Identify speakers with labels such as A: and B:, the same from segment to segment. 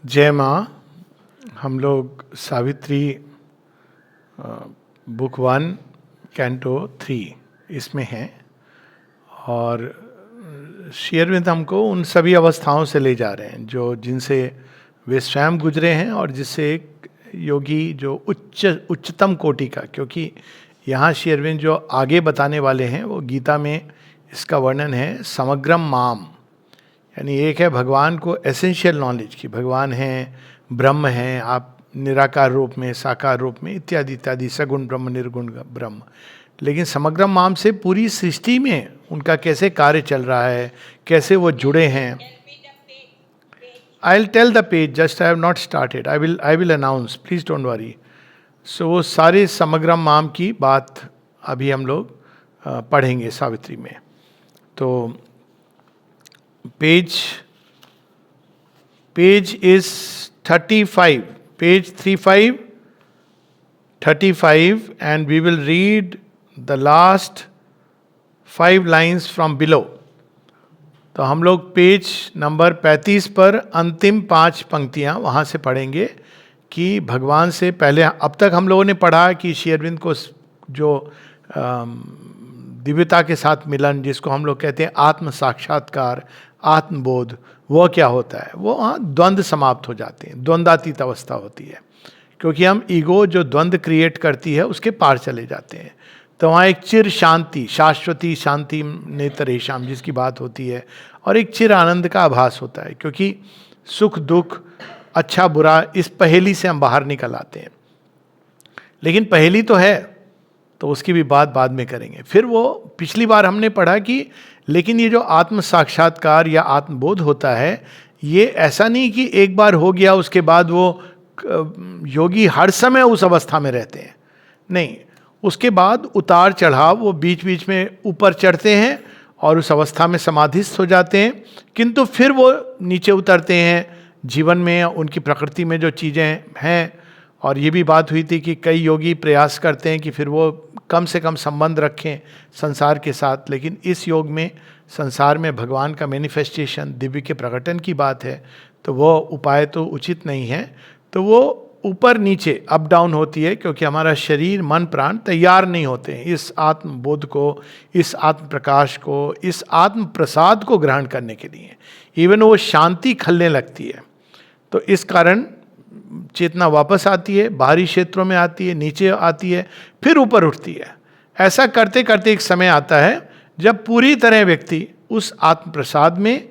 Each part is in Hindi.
A: जय माँ। हम लोग सावित्री बुक 1 कैंटो 3 इसमें हैं और श्री अरविंद हमको उन सभी अवस्थाओं से ले जा रहे हैं जो जिनसे वे स्वयं गुजरे हैं और जिससे एक योगी जो उच्चतम कोटि का, क्योंकि यहाँ श्री अरविंद जो आगे बताने वाले हैं वो गीता में इसका वर्णन है समग्रम माम, यानी एक है भगवान को एसेंशियल नॉलेज की, भगवान हैं, ब्रह्म हैं, आप निराकार रूप में, साकार रूप में, इत्यादि इत्यादि, सगुण ब्रह्म, निर्गुण ब्रह्म। लेकिन समग्रम माम से पूरी सृष्टि में उनका कैसे कार्य चल रहा है, कैसे वो जुड़े हैं। I will tell the page, just I have not started, I will announce, please don't worry. So वो सारे समग्रम माम की बात अभी हम लोग पढ़ेंगे सावित्री में। तो page is 35, page 35, and we will read the last 5 lines from below. तो हम लोग पेज नंबर 35 पर अंतिम 5 पंक्तियां वहां से पढ़ेंगे कि भगवान से पहले, अब तक हम लोगों ने पढ़ा कि श्री अरविंद को जो दिव्यता के साथ मिलन, जिसको हम लोग कहते हैं आत्म साक्षात्कार, आत्मबोध, वो क्या होता है। वो द्वंद्व समाप्त हो जाते हैं, द्वंद्वातीत अवस्था होती है, क्योंकि हम ईगो जो द्वंद्व क्रिएट करती है उसके पार चले जाते हैं। तो वहाँ एक चिर शांति, शाश्वती शांति नेतरेशम जिसकी बात होती है, और एक चिर आनंद का आभास होता है, क्योंकि सुख दुख, अच्छा बुरा, इस पहेली से हम बाहर निकल आते हैं। लेकिन पहेली तो है, तो उसकी भी बात बाद में करेंगे। फिर वो पिछली बार हमने पढ़ा कि लेकिन ये जो आत्म साक्षात्कार या आत्मबोध होता है, ये ऐसा नहीं कि एक बार हो गया उसके बाद वो योगी हर समय उस अवस्था में रहते हैं, नहीं। उसके बाद उतार चढ़ाव, वो बीच बीच में ऊपर चढ़ते हैं और उस अवस्था में समाधिस्थ हो जाते हैं, किंतु फिर वो नीचे उतरते हैं जीवन में, उनकी प्रकृति में जो चीज़ें हैं। और ये भी बात हुई थी कि कई योगी प्रयास करते हैं कि फिर वो कम से कम संबंध रखें संसार के साथ, लेकिन इस योग में संसार में भगवान का मैनिफेस्टेशन, दिव्य के प्रकटन की बात है, तो वो उपाय तो उचित नहीं है। तो वो ऊपर नीचे अप डाउन होती है, क्योंकि हमारा शरीर मन प्राण तैयार नहीं होते हैं इस आत्मबोध को, इस आत्म प्रकाश को, इस आत्म प्रसाद को ग्रहण करने के लिए। इवन वो शांति खलने लगती है। तो इस कारण चेतना वापस आती है, बाहरी क्षेत्रों में आती है, नीचे आती है, फिर ऊपर उठती है। ऐसा करते करते एक समय आता है जब पूरी तरह व्यक्ति उस आत्म प्रसाद में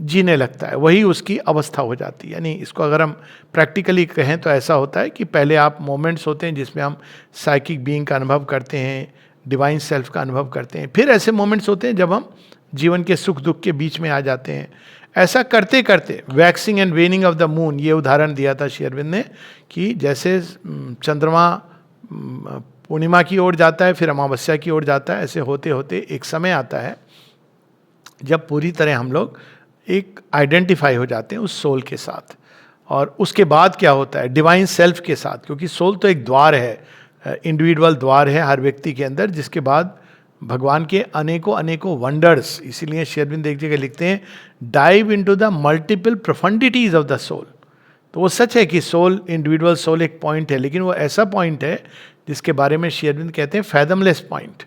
A: जीने लगता है, वही उसकी अवस्था हो जाती है। यानी इसको अगर हम प्रैक्टिकली कहें तो ऐसा होता है कि पहले आप मोमेंट्स होते हैं जिसमें हम साइकिक बीइंग का अनुभव करते हैं, डिवाइन सेल्फ का अनुभव करते हैं। फिर ऐसे मोमेंट्स होते हैं जब हम जीवन के सुख दुख के बीच में आ जाते हैं। ऐसा करते करते waxing and वेनिंग of the moon, ये उदाहरण दिया था श्री अरविंद ने कि जैसे चंद्रमा पूर्णिमा की ओर जाता है, फिर अमावस्या की ओर जाता है, ऐसे होते होते एक समय आता है जब पूरी तरह हम लोग एक आइडेंटिफाई हो जाते हैं उस सोल के साथ। और उसके बाद क्या होता है, डिवाइन सेल्फ के साथ, क्योंकि सोल तो एक द्वार है, इंडिविजुअल द्वार है हर व्यक्ति के अंदर, जिसके बाद भगवान के अनेकों अनेकों वंडर्स। इसीलिए श्री अरविंद एक जगह लिखते हैं, dive into the multiple profundities of the soul. तो वो सच है कि सोल, इंडिविजुअल सोल एक पॉइंट है, लेकिन वो ऐसा पॉइंट है जिसके बारे में श्री अरविंद कहते हैं फैदमलेस पॉइंट।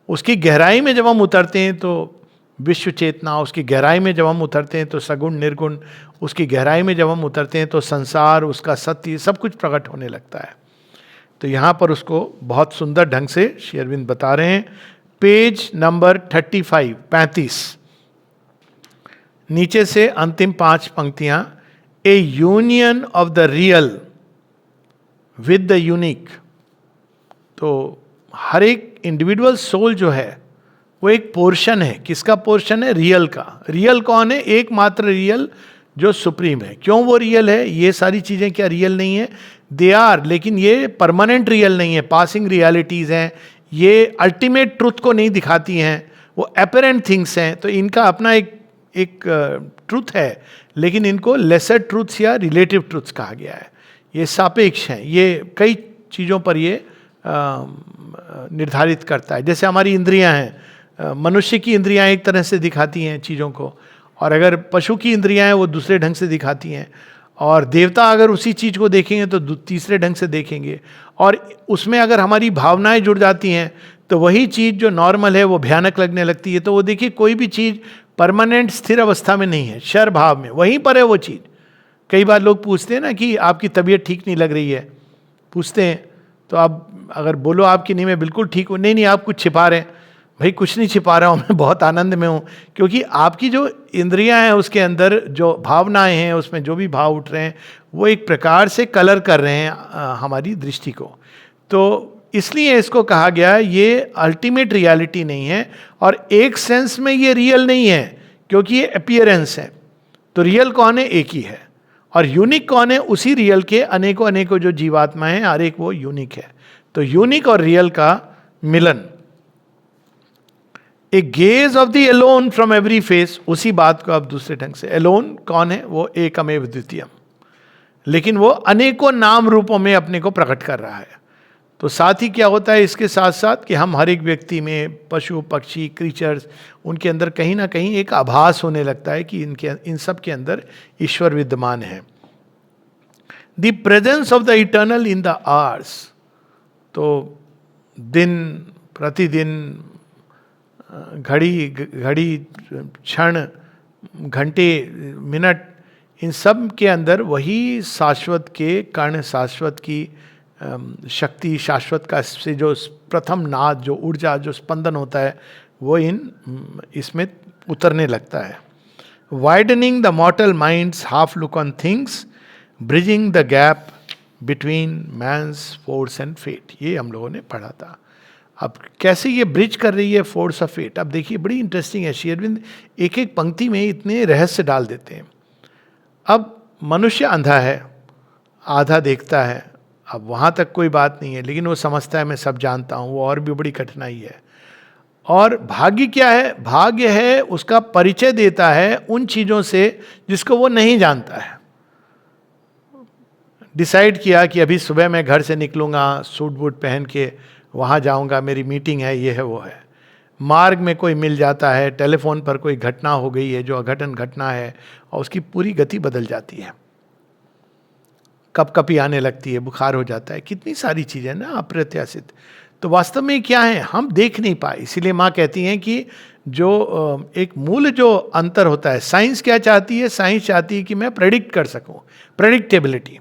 A: उसकी गहराई में जब हम उतरते हैं तो विश्व चेतना, उसकी गहराई में जब हम उतरते हैं तो सगुण निर्गुण, उसकी गहराई में जब हम उतरते हैं तो संसार, उसका सत्य, सब कुछ प्रकट होने लगता है। तो यहाँ पर उसको बहुत सुंदर ढंग से श्री अरविंद बता रहे हैं। पेज नंबर 35, नीचे से अंतिम 5 पंक्तियां। A union of the real with the unique. तो हर एक इंडिविजुअल सोल जो है वो एक पोर्शन है। किसका पोर्शन है? रियल का। रियल कौन है? एकमात्र रियल जो सुप्रीम है। क्यों वो रियल है? ये सारी चीजें क्या रियल नहीं है? दे आर, लेकिन ये परमानेंट रियल नहीं है, पासिंग रियलिटीज हैं। ये अल्टीमेट ट्रुथ को नहीं दिखाती हैं, वो अपरेंट थिंग्स हैं। तो इनका अपना एक ट्रुथ है, लेकिन इनको लेसर ट्रुथ्स या रिलेटिव ट्रुथ्स कहा गया है। ये सापेक्ष हैं, ये कई चीज़ों पर ये निर्धारित करता है। जैसे हमारी इंद्रियां हैं, मनुष्य की इंद्रियां एक तरह से दिखाती हैं चीज़ों को, और अगर पशु की इंद्रियां हैं वो दूसरे ढंग से दिखाती हैं। और देवता अगर उसी चीज को देखेंगे तो तीसरे ढंग से देखेंगे, और उसमें अगर हमारी भावनाएं जुड़ जाती हैं तो वही चीज जो नॉर्मल है वो भयानक लगने लगती है। तो वो देखिए, कोई भी चीज परमानेंट स्थिर अवस्था में नहीं है, शर भाव में वहीं पर है वो चीज। कई बार लोग पूछते हैं ना कि आपकी तबीयत ठीक नहीं लग रही है, पूछते हैं, तो आप अगर बोलो आपकी नहीं, मैं बिल्कुल ठीक हूँ, नहीं नहीं आप कुछ छिपा रहे हैं। भाई कुछ नहीं छिपा रहा हूँ, मैं बहुत आनंद में हूँ, क्योंकि आपकी जो इंद्रियां हैं उसके अंदर जो भावनाएं हैं उसमें जो भी भाव उठ रहे हैं वो एक प्रकार से कलर कर रहे हैं हमारी दृष्टि को। तो इसलिए इसको कहा गया ये अल्टीमेट रियलिटी नहीं है, और एक सेंस में ये रियल नहीं है क्योंकि ये अपीयरेंस है। तो रियल कौन है? एक ही है। और यूनिक कौन है? उसी रियल के अनेकों अनेकों जो जीवात्मा हैं, हर एक वो यूनिक है। तो यूनिक और रियल का मिलन। A gaze of the alone from every face, उसी बात को अब दूसरे ढंग से, एलोन कौन है? वो एकमेव द्वितीयम, लेकिन वो अनेकों नाम रूपों में अपने को प्रकट कर रहा है। तो साथ ही क्या होता है इसके साथ साथ कि हम हर एक व्यक्ति में, पशु पक्षी क्रीचर्स, उनके अंदर कहीं ना कहीं एक आभास होने लगता है कि इन सब के अंदर ईश्वर विद्यमान है। The presence of the eternal in the hours, तो दिन प्रतिदिन, घड़ी क्षण, घंटे, मिनट, इन सब के अंदर वही शाश्वत के कण, शाश्वत की शक्ति, शाश्वत का से जो प्रथम नाद, जो ऊर्जा, जो स्पंदन होता है वो इसमें उतरने लगता है। Widening the mortal mind's half look on things, bridging the gap between man's force and fate, ये हम लोगों ने पढ़ा था। अब कैसे ये ब्रिज कर रही है फोर्स ऑफ फेट, अब देखिए बड़ी इंटरेस्टिंग है। श्री अरविंद एक एक पंक्ति में इतने रहस्य डाल देते हैं। अब मनुष्य अंधा है, आधा देखता है, अब वहाँ तक कोई बात नहीं है, लेकिन वो समझता है मैं सब जानता हूँ, वो और भी बड़ी कठिनाई है। और भाग्य क्या है? भाग्य है उसका परिचय देता है उन चीज़ों से जिसको वो नहीं जानता है। डिसाइड किया कि अभी सुबह मैं घर से निकलूँगा, सूट बूट पहन के वहाँ जाऊँगा, मेरी मीटिंग है, ये है वो है। मार्ग में कोई मिल जाता है, टेलीफोन पर कोई घटना हो गई है जो अघटन घटना है, और उसकी पूरी गति बदल जाती है, कपकपी आने लगती है, बुखार हो जाता है, कितनी सारी चीज़ें ना अप्रत्याशित। तो वास्तव में क्या है, हम देख नहीं पाए। इसीलिए माँ कहती हैं कि जो एक मूल जो अंतर होता है, साइंस क्या चाहती है? साइंस चाहती है कि मैं प्रेडिक्ट कर सकूं, प्रेडिक्टेबिलिटी।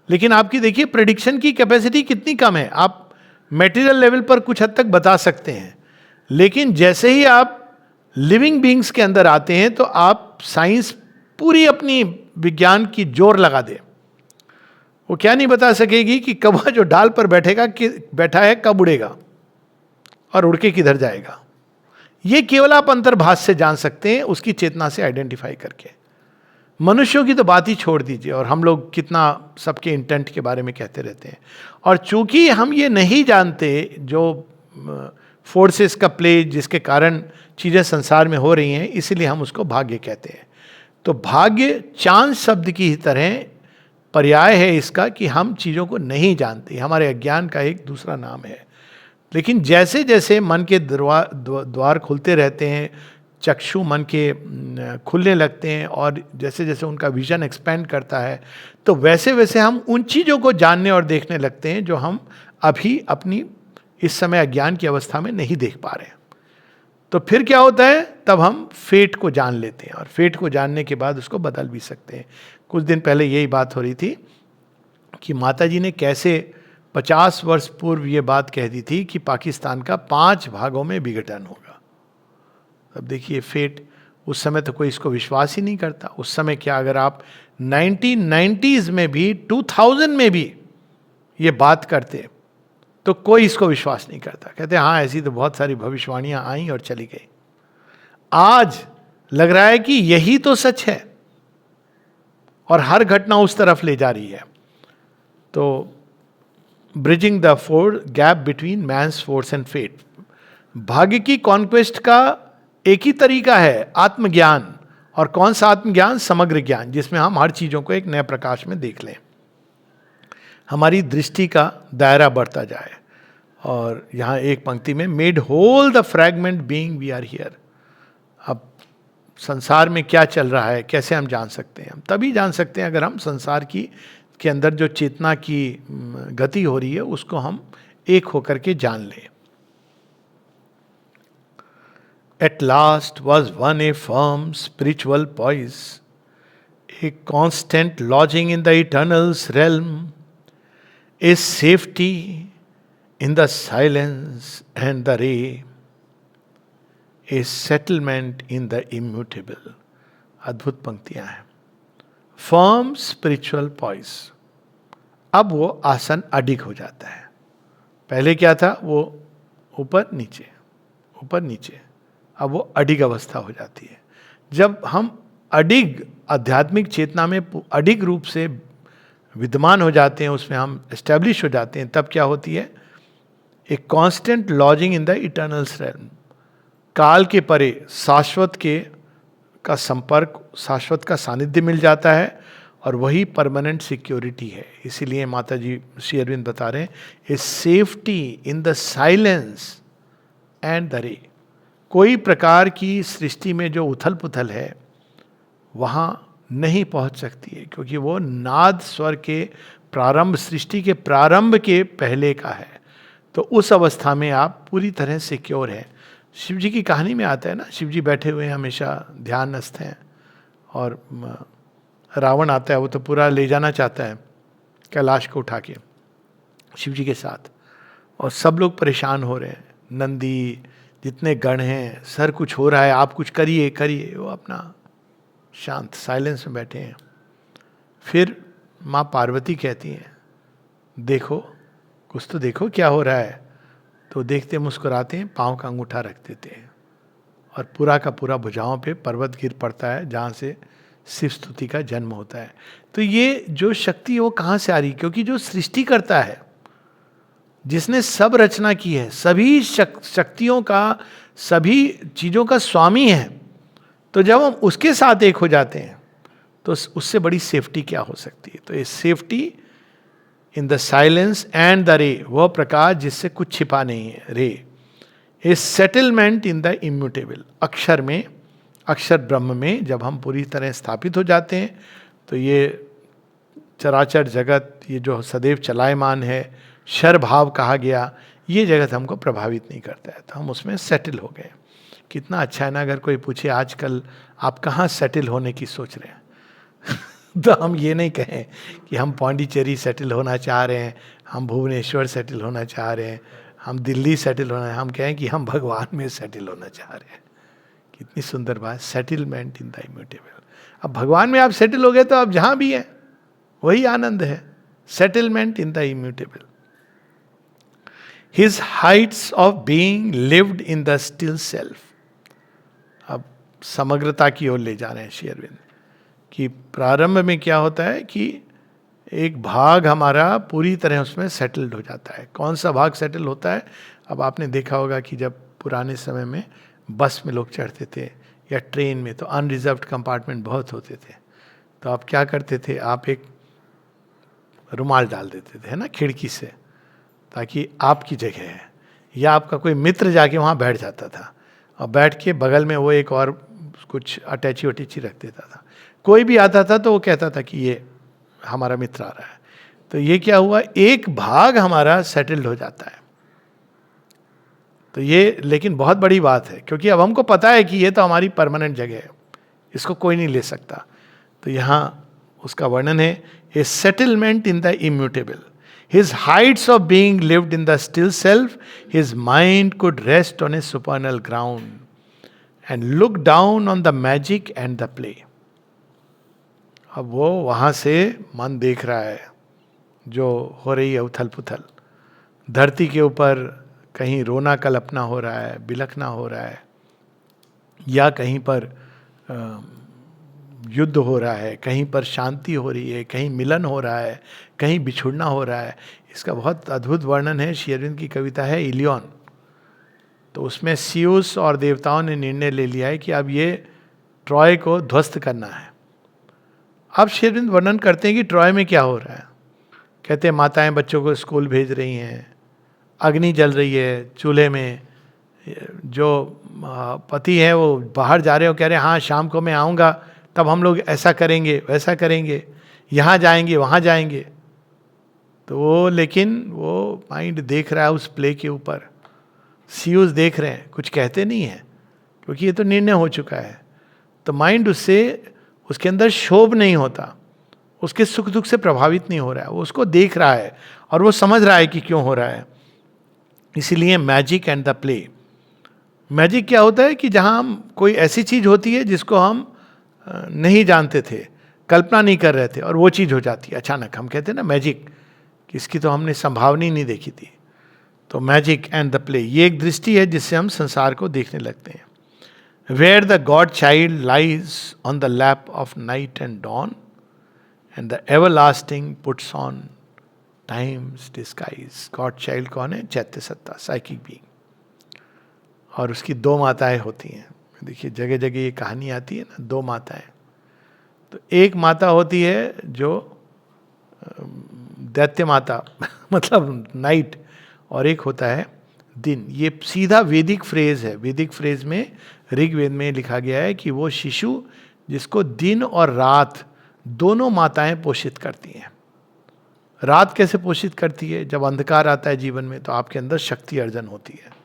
A: लेकिन आपकी देखिए प्रेडिक्शन की कैपेसिटी कितनी कम है। आप मेटीरियल लेवल पर कुछ हद तक बता सकते हैं, लेकिन जैसे ही आप लिविंग बीइंग्स के अंदर आते हैं तो आप साइंस पूरी अपनी विज्ञान की जोर लगा दे, वो क्या नहीं बता सकेगी कि कौवा जो डाल पर बैठा है कब उड़ेगा और उड़ के किधर जाएगा। ये केवल आप अंतर्भाष से जान सकते हैं, उसकी चेतना से आइडेंटिफाई करके। मनुष्यों की तो बात ही छोड़ दीजिए, और हम लोग कितना सबके इंटेंट के बारे में कहते रहते हैं। और चूंकि हम ये नहीं जानते जो फोर्सेस का प्ले जिसके कारण चीज़ें संसार में हो रही हैं, इसीलिए हम उसको भाग्य कहते हैं। तो भाग्य चांस शब्द की ही तरह पर्याय है इसका कि हम चीज़ों को नहीं जानते, हमारे अज्ञान का एक दूसरा नाम है। लेकिन जैसे जैसे मन के द्वार खुलते रहते हैं, चक्षु मन के खुलने लगते हैं, और जैसे जैसे उनका विजन एक्सपेंड करता है, तो वैसे वैसे हम उन चीज़ों को जानने और देखने लगते हैं जो हम अभी अपनी इस समय अज्ञान की अवस्था में नहीं देख पा रहे हैं। तो फिर क्या होता है? तब हम फेट को जान लेते हैं, और फेट को जानने के बाद उसको बदल भी सकते हैं। कुछ दिन पहले यही बात हो रही थी कि माता जी ने कैसे 50 वर्ष पूर्व ये बात कह दी थी कि पाकिस्तान का 5 भागों में विघटन होगा। अब देखिए फेट, उस समय तो कोई इसको विश्वास ही नहीं करता। उस समय क्या, अगर आप 1990s में भी 2000 में भी ये बात करते तो कोई इसको विश्वास नहीं करता। कहते हाँ ऐसी तो बहुत सारी भविष्यवाणियां आई और चली गई। आज लग रहा है कि यही तो सच है, और हर घटना उस तरफ ले जा रही है। तो bridging the gap between man's force and fate, भाग्य की कॉन्क्वेस्ट का एक ही तरीका है, आत्मज्ञान। और कौन सा आत्मज्ञान? समग्र ज्ञान, जिसमें हम हर चीजों को एक नए प्रकाश में देख लें, हमारी दृष्टि का दायरा बढ़ता जाए। और यहाँ एक पंक्ति में, made whole the fragment being we are here. अब संसार में क्या चल रहा है कैसे हम जान सकते हैं? हम तभी जान सकते हैं अगर हम संसार की के अंदर जो चेतना की गति हो रही है उसको हम एक होकर के जान लें. At last was won a firm spiritual poise, a constant lodging in the eternal's realm, a safety in the silence and the ray, a settlement in the immutable. अद्भुत पंक्तियां हैं. फर्म स्पिरिचुअल पॉइस, अब वो आसन अडिग हो जाता है. पहले क्या था? वो ऊपर नीचे ऊपर नीचे, अब वो अडिग अवस्था हो जाती है. जब हम अडिग आध्यात्मिक चेतना में अडिग रूप से विद्यमान हो जाते हैं, उसमें हम एस्टेब्लिश हो जाते हैं, तब क्या होती है? एक constant lodging in the eternal's realm, काल के परे शाश्वत के का संपर्क, शाश्वत का सानिध्य मिल जाता है, और वही परमानेंट सिक्योरिटी है. इसीलिए माता जी श्री अरविंद बता रहे हैं, ए safety in the silence and the रे. कोई प्रकार की सृष्टि में जो उथल पुथल है वहाँ नहीं पहुँच सकती है, क्योंकि वो नाद स्वर के प्रारंभ, सृष्टि के प्रारंभ के पहले का है. तो उस अवस्था में आप पूरी तरह सिक्योर हैं. शिव जी की कहानी में आता है ना, शिव जी बैठे हुए हैं, हमेशा ध्यानस्थ हैं, और रावण आता है, वो तो पूरा ले जाना चाहता है कैलाश को उठा के शिव जी के साथ, और सब लोग परेशान हो रहे हैं. नंदी, जितने गण हैं, सर कुछ हो रहा है, आप कुछ करिए करिए. वो अपना शांत साइलेंस में बैठे हैं. फिर माँ पार्वती कहती हैं, देखो कुछ तो देखो क्या हो रहा है. तो देखते मुस्कुराते हैं, पाँव का अंगूठा रख देते हैं, और पूरा का पूरा भुजाओं पे पर्वत गिर पड़ता है, जहाँ से शिव स्तुति का जन्म होता है. तो ये जो शक्ति है वो कहाँ से आ रही? क्योंकि जो सृष्टि करता है, जिसने सब रचना की है, सभी शक्तियों का, सभी चीज़ों का स्वामी है, तो जब हम उसके साथ एक हो जाते हैं तो उससे बड़ी सेफ्टी क्या हो सकती है? तो ये safety in the silence and the रे, वह प्रकाश जिससे कुछ छिपा नहीं है, रे. ए सेटलमेंट इन द इम्यूटेबल, अक्षर में, अक्षर ब्रह्म में जब हम पूरी तरह स्थापित हो जाते हैं, तो ये चराचर जगत, ये जो सदैव चलायमान है, शर भाव कहा गया, ये जगत हमको प्रभावित नहीं करता है, तो हम उसमें सेटल हो गए. कितना अच्छा है ना. अगर कोई पूछे आजकल आप कहाँ सेटल होने की सोच रहे हैं तो हम ये नहीं कहें कि हम पौंडीचेरी सेटल होना चाह रहे हैं, हम भुवनेश्वर सेटल होना चाह रहे हैं, हम दिल्ली सेटल होना है. हम कहें कि हम भगवान में सेटल होना चाह रहे हैं. कितनी सुंदर बात, सेटलमेंट इन द इम्यूटेबल. अब भगवान में आप सेटल हो गए तो आप जहाँ भी हैं वही आनंद है. Settlement in the immutable. His heights of being lived in the still self. अब समग्रता की ओर ले जा रहे हैं श्री अरविंद, कि प्रारंभ में क्या होता है कि एक भाग हमारा पूरी तरह उसमें सेटल्ड हो जाता है. कौन सा भाग सेटल होता है? अब आपने देखा होगा कि जब पुराने समय में बस में लोग चढ़ते थे या ट्रेन में, तो अनरिजर्व्ड कंपार्टमेंट बहुत होते थे. तो आप क्या करते थे? आप एक रुमाल डाल देते थे, है ना, खिड़की से, ताकि आपकी जगह है, या आपका कोई मित्र जाके वहाँ बैठ जाता था, और बैठ के बगल में वो एक और कुछ अटैची वटैची रख देता था. कोई भी आता था तो वो कहता था कि ये हमारा मित्र आ रहा है. तो ये क्या हुआ? एक भाग हमारा सेटल्ड हो जाता है. तो ये लेकिन बहुत बड़ी बात है, क्योंकि अब हमको पता है कि ये तो हमारी परमानेंट जगह है, इसको कोई नहीं ले सकता. तो यहाँ उसका वर्णन है, a settlement in the immutable. His heights of being lived in the still self, his mind could rest on a supernal ground and look down on the magic and the play. अब वो वहाँ से मन देख रहा है जो हो रही है उथल पुथल. धरती के ऊपर कहीं रोना कल्पना हो रहा है, बिलखना हो रहा है, या कहीं पर युद्ध हो रहा है, कहीं पर शांति हो रही है, कहीं मिलन हो रहा है, कहीं बिछुड़ना हो रहा है. इसका बहुत अद्भुत वर्णन है. श्री अरविंद की कविता है इलियन. तो उसमें सियुस और देवताओं ने निर्णय ले लिया है कि अब ये ट्रॉय को ध्वस्त करना है. अब श्री अरविंद वर्णन करते हैं कि ट्रॉय में क्या हो रहा है. कहते हैं माताएं बच्चों को स्कूल भेज रही हैं, अग्नि जल रही है, चूल्हे में जो पति है वो बाहर जा रहे हो, कह रहे हैं हाँ शाम को मैं आऊँगा, तब हम लोग ऐसा करेंगे वैसा करेंगे, यहाँ जाएंगे वहाँ जाएंगे। तो वो, लेकिन वो माइंड देख रहा है उस प्ले के ऊपर, सीयूज देख रहे हैं, कुछ कहते नहीं है क्योंकि ये तो निर्णय हो चुका है। तो माइंड उससे, उसके अंदर क्षोभ नहीं होता, उसके सुख दुख से प्रभावित नहीं हो रहा है, वो उसको देख रहा है और वो समझ रहा है कि क्यों हो रहा है। इसीलिए magic and the play. Magic क्या होता है कि जहाँ हम, कोई ऐसी चीज होती है जिसको हम नहीं जानते थे, कल्पना नहीं कर रहे थे, और वो चीज हो जाती है अचानक। हम कहते हैं ना मैजिक, कि इसकी तो हमने संभावना ही नहीं देखी थी। तो मैजिक एंड द प्ले, ये एक दृष्टि है जिससे हम संसार को देखने लगते हैं। Where the god child lies on the lap of night and dawn, and the everlasting puts on time's disguise. God child कौन है? चैत्य सत्ता, साइकिक बीइंग। और उसकी दो माताएं होती हैं। देखिए जगह जगह ये कहानी आती है ना, दो माताएं। तो एक माता होती है जो दैत्य माता मतलब नाइट, और एक होता है दिन। ये सीधा वैदिक फ्रेज है। वैदिक फ्रेज में, ऋग्वेद में लिखा गया है कि वो शिशु जिसको दिन और रात दोनों माताएं पोषित करती हैं। रात कैसे पोषित करती है? जब अंधकार आता है जीवन में तो आपके अंदर शक्ति अर्जन होती है।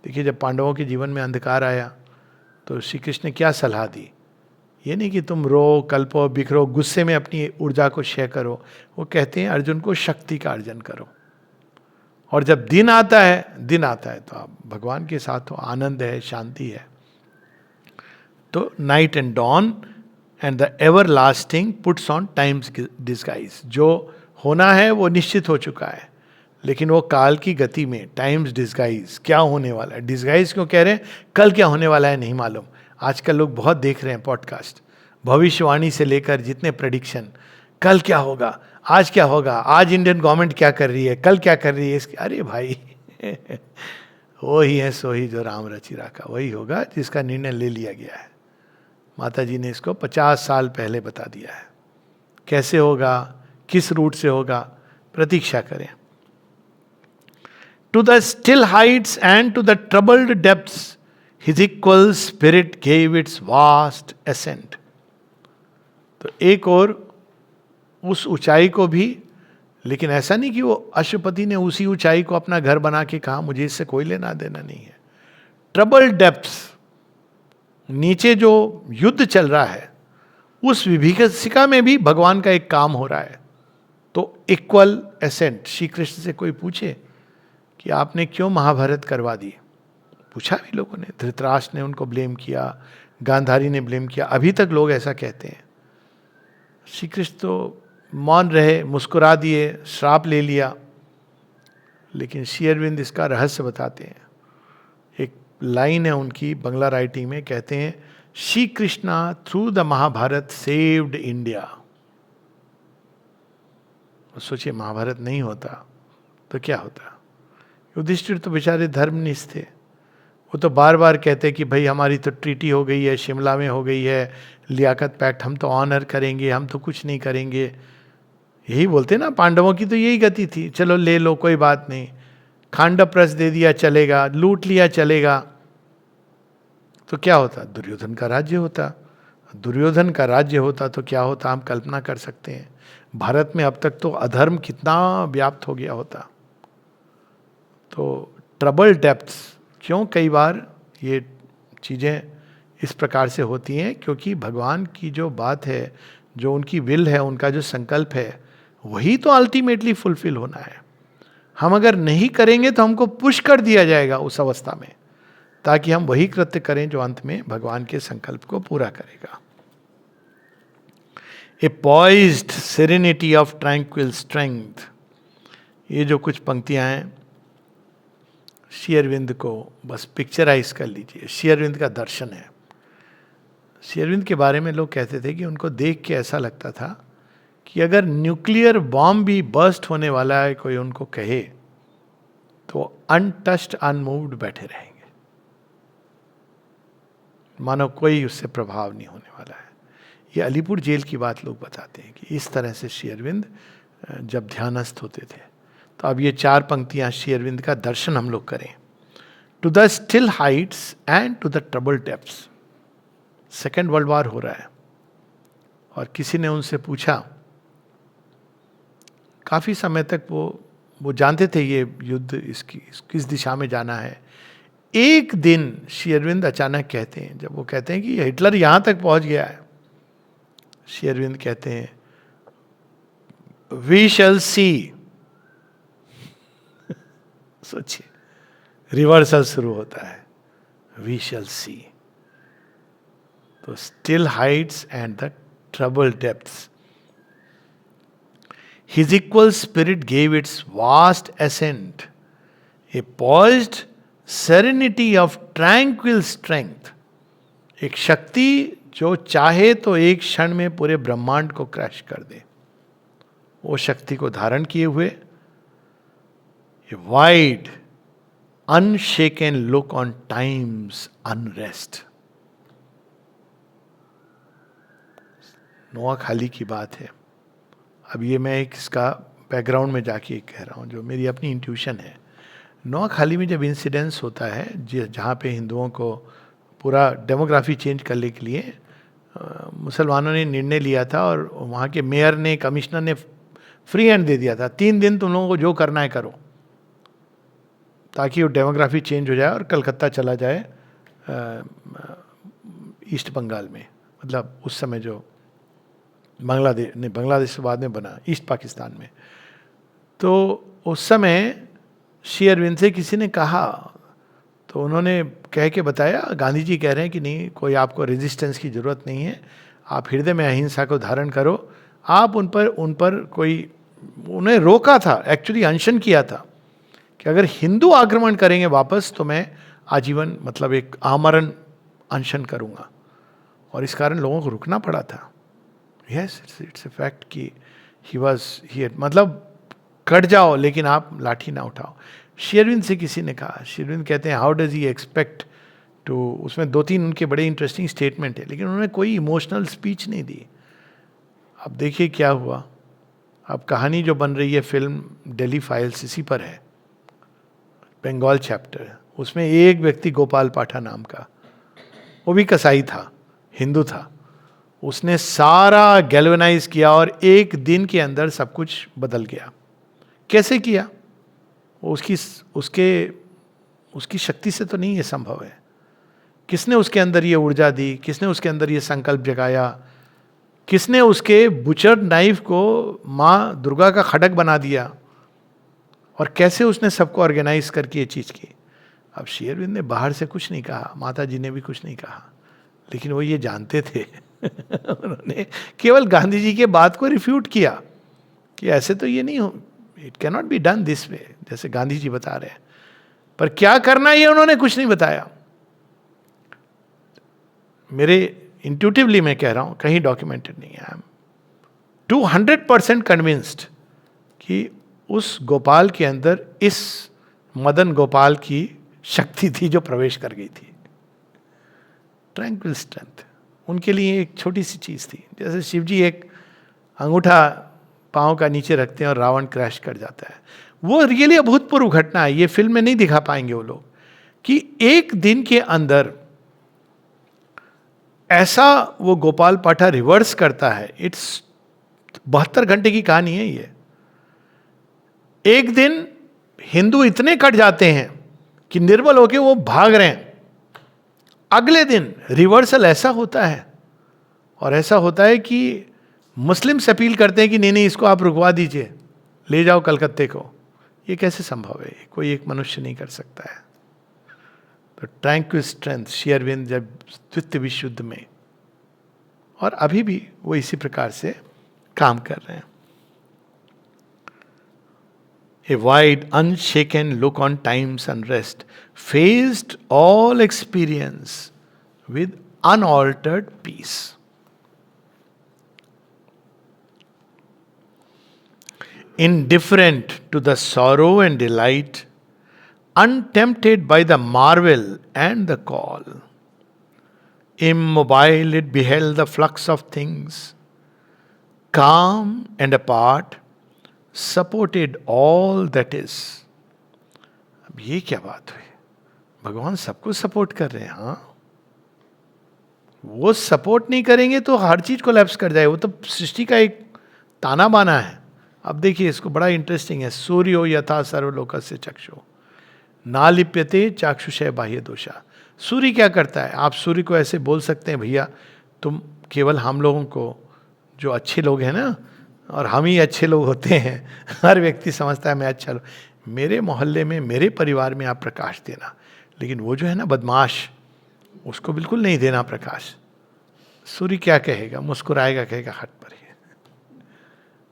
A: देखिए जब पांडवों के जीवन में अंधकार आया तो श्री कृष्ण ने क्या सलाह दी? ये नहीं कि तुम रो, कल्पो, बिखरो, गुस्से में अपनी ऊर्जा को क्षय करो। वो कहते हैं अर्जुन को शक्ति का अर्जन करो। और जब दिन आता है तो आप भगवान के साथ हो, आनंद है, शांति है। तो night and dawn and the everlasting puts on time's disguise. जो होना है वो निश्चित हो चुका है, लेकिन वो काल की गति में टाइम्स डिस्गाइज, क्या होने वाला है। डिस्गाइज क्यों कह रहे हैं? कल क्या होने वाला है नहीं मालूम। आजकल लोग बहुत देख रहे हैं पॉडकास्ट, भविष्यवाणी से लेकर जितने प्रेडिक्शन, कल क्या होगा, आज क्या होगा, आज इंडियन गवर्नमेंट क्या कर रही है, कल क्या कर रही है इसकी। अरे भाई वो ही है सो ही जो राम रचि राखा, वही होगा जिसका निर्णय ले लिया गया है। माता जी ने इसको 50 साल पहले बता दिया है। कैसे होगा, किस रूट से होगा, प्रतीक्षा करें। To the still heights and to the troubled depths his equal spirit gave its vast ascent. तो एक और उस ऊंचाई को भी, लेकिन ऐसा नहीं कि वो अश्वपति ने उसी ऊंचाई को अपना घर बना के कहा मुझे इससे कोई लेना देना नहीं है। ट्रबल्ड डेप्थ्स, नीचे जो युद्ध चल रहा है उस विभीषिका में भी भगवान का एक काम हो रहा है। तो इक्वल एसेंट। श्री कृष्ण से कोई पूछे कि आपने क्यों महाभारत करवा दी, पूछा भी लोगों ने, धृतराष्ट्र ने उनको ब्लेम किया, गांधारी ने ब्लेम किया, अभी तक लोग ऐसा कहते हैं। श्री कृष्ण तो मौन रहे, मुस्कुरा दिए, श्राप ले लिया। लेकिन श्री अरविंद इसका रहस्य बताते हैं। एक लाइन है उनकी बंगला राइटिंग में, कहते हैं Shri Krishna through the Mahabharata saved India. सोचिए महाभारत नहीं होता तो क्या होता। युधिष्ठिर तो बेचारे धर्मनिष्ठ थे, वो तो बार बार कहते कि भाई हमारी तो ट्रीटी हो गई है, शिमला में हो गई है, लियाकत पैक्ट, हम तो ऑनर करेंगे, हम तो कुछ नहीं करेंगे। यही बोलते ना, पांडवों की तो यही गति थी, चलो ले लो कोई बात नहीं, खांडव दे दिया चलेगा, लूट लिया चलेगा। तो क्या होता? दुर्योधन का राज्य होता। दुर्योधन का राज्य होता तो क्या होता हम कल्पना कर सकते हैं। भारत में अब तक तो अधर्म कितना व्याप्त हो गया होता। तो ट्रबल डेप्थ्स, क्यों कई बार ये चीज़ें इस प्रकार से होती हैं? क्योंकि भगवान की जो बात है, जो उनकी विल है, उनका जो संकल्प है, वही तो अल्टीमेटली फुलफिल होना है। हम अगर नहीं करेंगे तो हमको पुश कर दिया जाएगा उस अवस्था में, ताकि हम वही कृत्य करें जो अंत में भगवान के संकल्प को पूरा करेगा। A poised serenity of tranquil strength, ये जो कुछ पंक्तियां हैं, श्री अरविंद को बस पिक्चराइज कर लीजिए। श्री अरविंद का दर्शन है। श्री अरविंद के बारे में लोग कहते थे कि उनको देख के ऐसा लगता था कि अगर न्यूक्लियर बॉम्ब भी बर्स्ट होने वाला है, कोई उनको कहे, तो अनटच्ड अनमूव्ड बैठे रहेंगे, मानो कोई उससे प्रभाव नहीं होने वाला है। ये अलीपुर जेल की बात लोग बताते हैं कि इस तरह से श्री अरविंद जब ध्यानस्थ होते थे। तो अब ये 4 पंक्तियां श्री अरविंद का दर्शन हम लोग करें। To the still heights and to the trouble depths. Second World War हो रहा है और किसी ने उनसे पूछा, काफी समय तक वो जानते थे ये युद्ध इसकी किस दिशा में जाना है। एक दिन श्री अरविंद अचानक कहते हैं, जब वो कहते हैं कि हिटलर यहां तक पहुंच गया है, श्री अरविंद कहते हैं वी शैल सी। सोचिए, रिवर्सल शुरू होता है, वी शैल सी। तो still heights and the trouble depths, his equal spirit gave its vast ascent, a poised serenity of tranquil strength। एक शक्ति जो चाहे तो एक क्षण में पूरे ब्रह्मांड को क्रैश कर दे, वो शक्ति को धारण किए हुए a wide अनशेकन look on times unrest. नोआ खाली की बात है। अब ये मैं एक इसका बैकग्राउंड में जाके कह रहा हूँ, जो मेरी अपनी इंट्यूशन है। नोआ खाली में जब इंसिडेंस होता है जहाँ पे हिंदुओं को पूरा डेमोग्राफी चेंज करने के लिए मुसलमानों ने निर्णय लिया था, और वहाँ के मेयर ने, कमिश्नर ने फ्री हैंड दे दिया था, 3 दिन तुम लोगों को जो करना है करो, ताकि वो डेमोग्राफी चेंज हो जाए और कलकत्ता चला जाए ईस्ट बंगाल में, मतलब उस समय जो बांग्लादेश से बाद में बना ईस्ट पाकिस्तान में। तो उस समय श्री अरविंद से किसी ने कहा, तो उन्होंने कह के बताया, गांधी जी कह रहे हैं कि नहीं, कोई आपको रेजिस्टेंस की ज़रूरत नहीं है, आप हृदय में अहिंसा को धारण करो। आप उन पर कोई, उन्हें रोका था, एक्चुअली अनशन किया था कि अगर हिंदू आक्रमण करेंगे वापस तो मैं आजीवन, मतलब एक आमरण अनशन करूँगा, और इस कारण लोगों को रुकना पड़ा था। यस, इट्स ए फैक्ट कि ही मतलब कट जाओ लेकिन आप लाठी ना उठाओ। श्री अरविंद से किसी ने कहा, श्री अरविंद कहते हैं how does he expect to, उसमें 2-3 उनके बड़े इंटरेस्टिंग स्टेटमेंट है, लेकिन उन्होंने कोई इमोशनल स्पीच नहीं दी। अब देखिए क्या हुआ। अब कहानी जो बन रही है, फिल्म दिल्ली फाइल्स इसी पर है, बंगाल चैप्टर। उसमें एक व्यक्ति गोपाल पाठा नाम का, वो भी कसाई था, हिंदू था, उसने सारा गैल्वेनाइज किया और एक दिन के अंदर सब कुछ बदल गया। कैसे किया? उसकी शक्ति से तो नहीं ये संभव है। किसने उसके अंदर ये ऊर्जा दी? किसने उसके अंदर ये संकल्प जगाया? किसने उसके बुचर नाइफ को माँ दुर्गा का खड़ग बना दिया? और कैसे उसने सबको ऑर्गेनाइज करके ये चीज की? अब श्री अरविंद ने बाहर से कुछ नहीं कहा, माता जी ने भी कुछ नहीं कहा, लेकिन वो ये जानते थे। उन्होंने केवल गांधी जी के बात को रिफ्यूट किया कि ऐसे तो ये नहीं हो, it can not be done this way, जैसे गांधी जी बता रहे हैं। पर क्या करना ये उन्होंने कुछ नहीं बताया। मेरे इंट्यूटिवली मैं कह रहा हूं, कहीं डॉक्यूमेंटेड नहीं है। आई एम 200% कन्विंस्ड कि उस गोपाल के अंदर इस मदन गोपाल की शक्ति थी जो प्रवेश कर गई थी। ट्रैंक्विल स्ट्रेंथ उनके लिए एक छोटी सी चीज थी। जैसे शिव जी एक अंगूठा पांव का नीचे रखते हैं और रावण क्रैश कर जाता है। वो रियली अभूतपूर्व घटना है। ये फिल्म में नहीं दिखा पाएंगे वो लोग कि एक दिन के अंदर ऐसा वो गोपाल पाठा रिवर्स करता है। इट्स 72 घंटे की कहानी है ये। एक दिन हिंदू इतने कट जाते हैं कि निर्बल होके वो भाग रहे हैं। अगले दिन रिवर्सल ऐसा होता है, और ऐसा होता है कि मुस्लिम्स अपील करते हैं कि नहीं नहीं, इसको आप रुकवा दीजिए, ले जाओ कलकत्ते को। ये कैसे संभव है? कोई एक मनुष्य नहीं कर सकता है। तो ट्रैंक्विल स्ट्रेंथ श्री अरविंद जब द्वितीय विश्व युद्ध में, और अभी भी वो इसी प्रकार से काम कर रहे हैं। A wide, unshaken look on time's unrest faced all experience with unaltered peace. Indifferent to the sorrow and delight, untempted by the marvel and the call, immobile it beheld the flux of things, calm and apart, supported all that is. अब ये क्या बात हुई? भगवान सबको सपोर्ट कर रहे हैं। हाँ, वो सपोर्ट नहीं करेंगे तो हर चीज कोलैप्स कर जाए। वो तो सृष्टि का एक ताना बाना है। अब देखिए, इसको बड़ा इंटरेस्टिंग है। सूर्यो यथा सर्वलोकस्य चक्षु ना लिप्यते चाक्षुषय बाह्य दोषा। सूर्य क्या करता है? आप सूर्य को ऐसे बोल सकते हैं, भैया तुम केवल हम लोगों को, जो अच्छे लोग हैं ना, और हम ही अच्छे लोग होते हैं, हर व्यक्ति समझता है मैं अच्छा लोग, मेरे मोहल्ले में, मेरे परिवार में आप प्रकाश देना, लेकिन वो जो है ना बदमाश, उसको बिल्कुल नहीं देना प्रकाश। सूर्य क्या कहेगा? मुस्कुराएगा, कहेगा हट पर ही।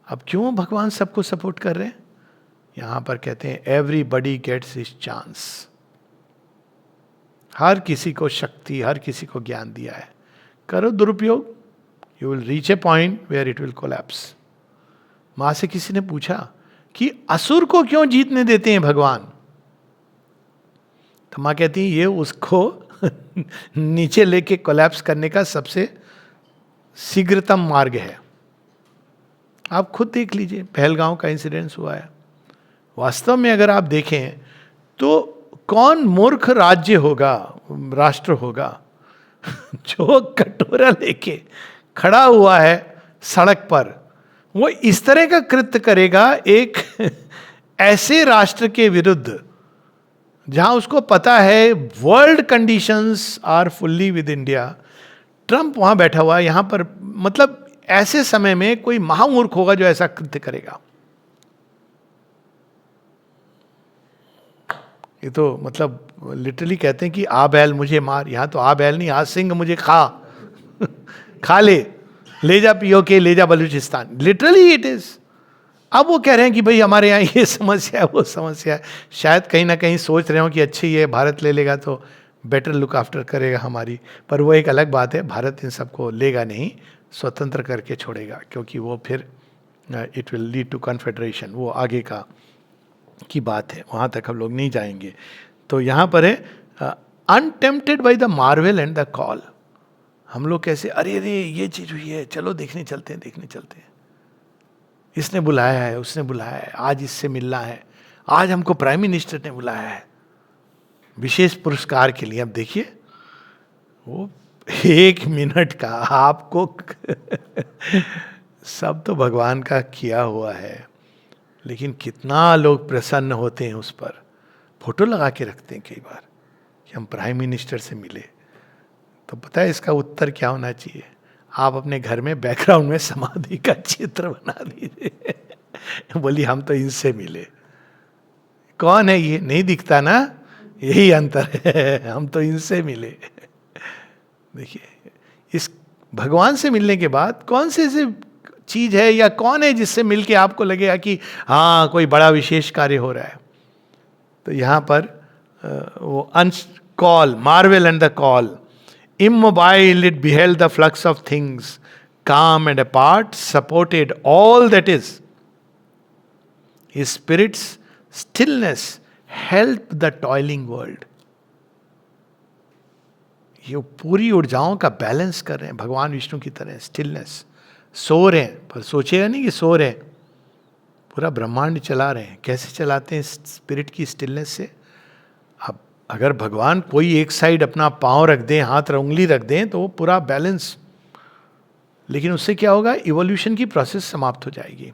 A: अब क्यों भगवान सबको सपोर्ट कर रहे हैं? यहां पर कहते हैं एवरीबडी गेट्स हिज चांस। हर किसी को शक्ति, हर किसी को ज्ञान दिया है, करो दुरुपयोग, you will reach a point where it will collapse. मां से किसी ने पूछा कि असुर को क्यों जीतने देते हैं भगवान? तो मां कहती है ये उसको नीचे लेके कोलैप्स करने का सबसे शीघ्रतम मार्ग है। आप खुद देख लीजिए, पहलगांव का इंसिडेंस हुआ है। वास्तव में अगर आप देखें तो कौन मूर्ख राज्य होगा, राष्ट्र होगा जो कटोरा लेके खड़ा हुआ है सड़क पर, वो इस तरह का कृत्य करेगा एक ऐसे राष्ट्र के विरुद्ध जहां उसको पता है world conditions are fully with India. Trump वहां बैठा हुआ है यहां पर, मतलब ऐसे समय में कोई महामूर्ख होगा जो ऐसा कृत्य करेगा। ये तो मतलब लिटरली कहते हैं कि आ बैल मुझे मार, यहां तो आ बैल नहीं, आ सिंह मुझे खा खा ले जा पियो के, ले जा बलूचिस्तान, लिटरली इट इज। अब वो कह रहे हैं कि भाई हमारे यहाँ ये समस्या है, वो समस्या है। शायद कहीं ना कहीं सोच रहे हो कि अच्छी ये भारत ले लेगा तो बेटर लुक आफ्टर करेगा हमारी, पर वो एक अलग बात है। भारत इन सबको लेगा नहीं, स्वतंत्र करके छोड़ेगा, क्योंकि वो फिर it will lead to confederation, वो आगे का की बात है, वहाँ तक हम लोग नहीं जाएंगे। तो यहाँ पर है untempted by the marvel and the call. हम लोग कैसे, अरे अरे ये चीज हुई है, चलो देखने चलते हैं, देखने चलते हैं, इसने बुलाया है, उसने बुलाया है, आज इससे मिलना है, आज हमको प्राइम मिनिस्टर ने बुलाया है विशेष पुरस्कार के लिए। अब देखिए वो 1 मिनट का आपको सब तो भगवान का किया हुआ है, लेकिन कितना लोग प्रसन्न होते हैं उस पर, फोटो लगा के रखते हैं कई बार कि हम प्राइम मिनिस्टर से मिले। तो पता है इसका उत्तर क्या होना चाहिए? आप अपने घर में बैकग्राउंड में समाधि का चित्र बना दीजिए बोली हम तो इनसे मिले। कौन है ये? नहीं दिखता ना, यही अंतर है, हम तो इनसे मिले। देखिए, इस भगवान से मिलने के बाद कौन से ऐसे चीज है या कौन है जिससे मिलके आपको लगेगा कि हाँ कोई बड़ा विशेष कार्य हो रहा है? तो यहां पर वो अंश call, marvel and the call, immobile it beheld the flux of things, calm and apart, supported all that is. His spirit's stillness helped the toiling world. ये पूरी ऊर्जाओं का बैलेंस कर रहे हैं भगवान विष्णु की तरह। स्टिलनेस, सो रहे हैं पर सोचेगा नहीं कि सो रहे हैं, पूरा ब्रह्मांड चला रहे हैं। कैसे चलाते हैं? स्पिरिट की स्टिलनेस से। अब अगर भगवान कोई एक साइड अपना पांव रख दें, हाथ उंगली रख दें, तो वो पूरा बैलेंस, लेकिन उससे क्या होगा? इवोल्यूशन की प्रोसेस समाप्त हो जाएगी।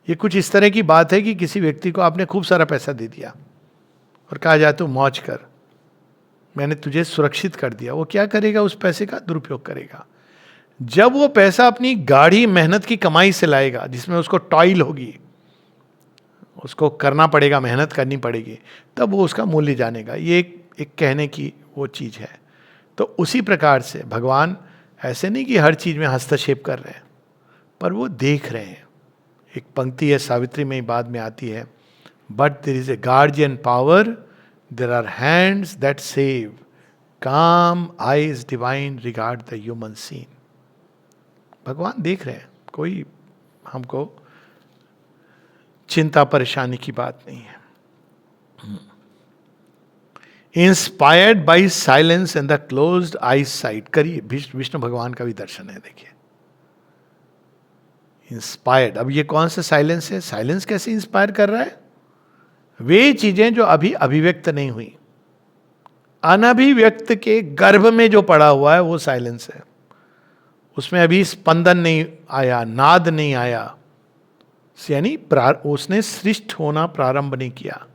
A: ये कुछ इस तरह की बात है कि किसी व्यक्ति को आपने खूब सारा पैसा दे दिया और कहा जाए तू मौज कर, मैंने तुझे सुरक्षित कर दिया। वो क्या करेगा? उस पैसे का दुरुपयोग करेगा। जब वो पैसा अपनी गाढ़ी मेहनत की कमाई से लाएगा, जिसमें उसको टॉयल होगी, उसको करना पड़ेगा, मेहनत करनी पड़ेगी, तब वो उसका मूल्य जानेगा। ये एक कहने की वो चीज है। तो उसी प्रकार से भगवान ऐसे नहीं कि हर चीज में हस्तक्षेप कर रहे हैं, पर वो देख रहे हैं। एक पंक्ति है सावित्री में, बाद में आती है, but there is a guardian power, there are hands that save, calm eyes divine regard the human scene. भगवान देख रहे हैं, कोई हमको चिंता परेशानी की बात नहीं है। Inspired by silence and the closed I site. करिए, विष्णु भगवान का भी दर्शन है। देखिए, इंस्पायर्ड। अब ये कौन सा साइलेंस है? साइलेंस कैसे इंस्पायर कर रहा है? वे चीजें जो अभी अभिव्यक्त नहीं हुई, अनभिव्यक्त के गर्भ में जो पड़ा हुआ है वो साइलेंस है। उसमें अभी स्पंदन नहीं आया, नाद नहीं आया, यानी उसने सृष्ट होना प्रारंभ नहीं किया।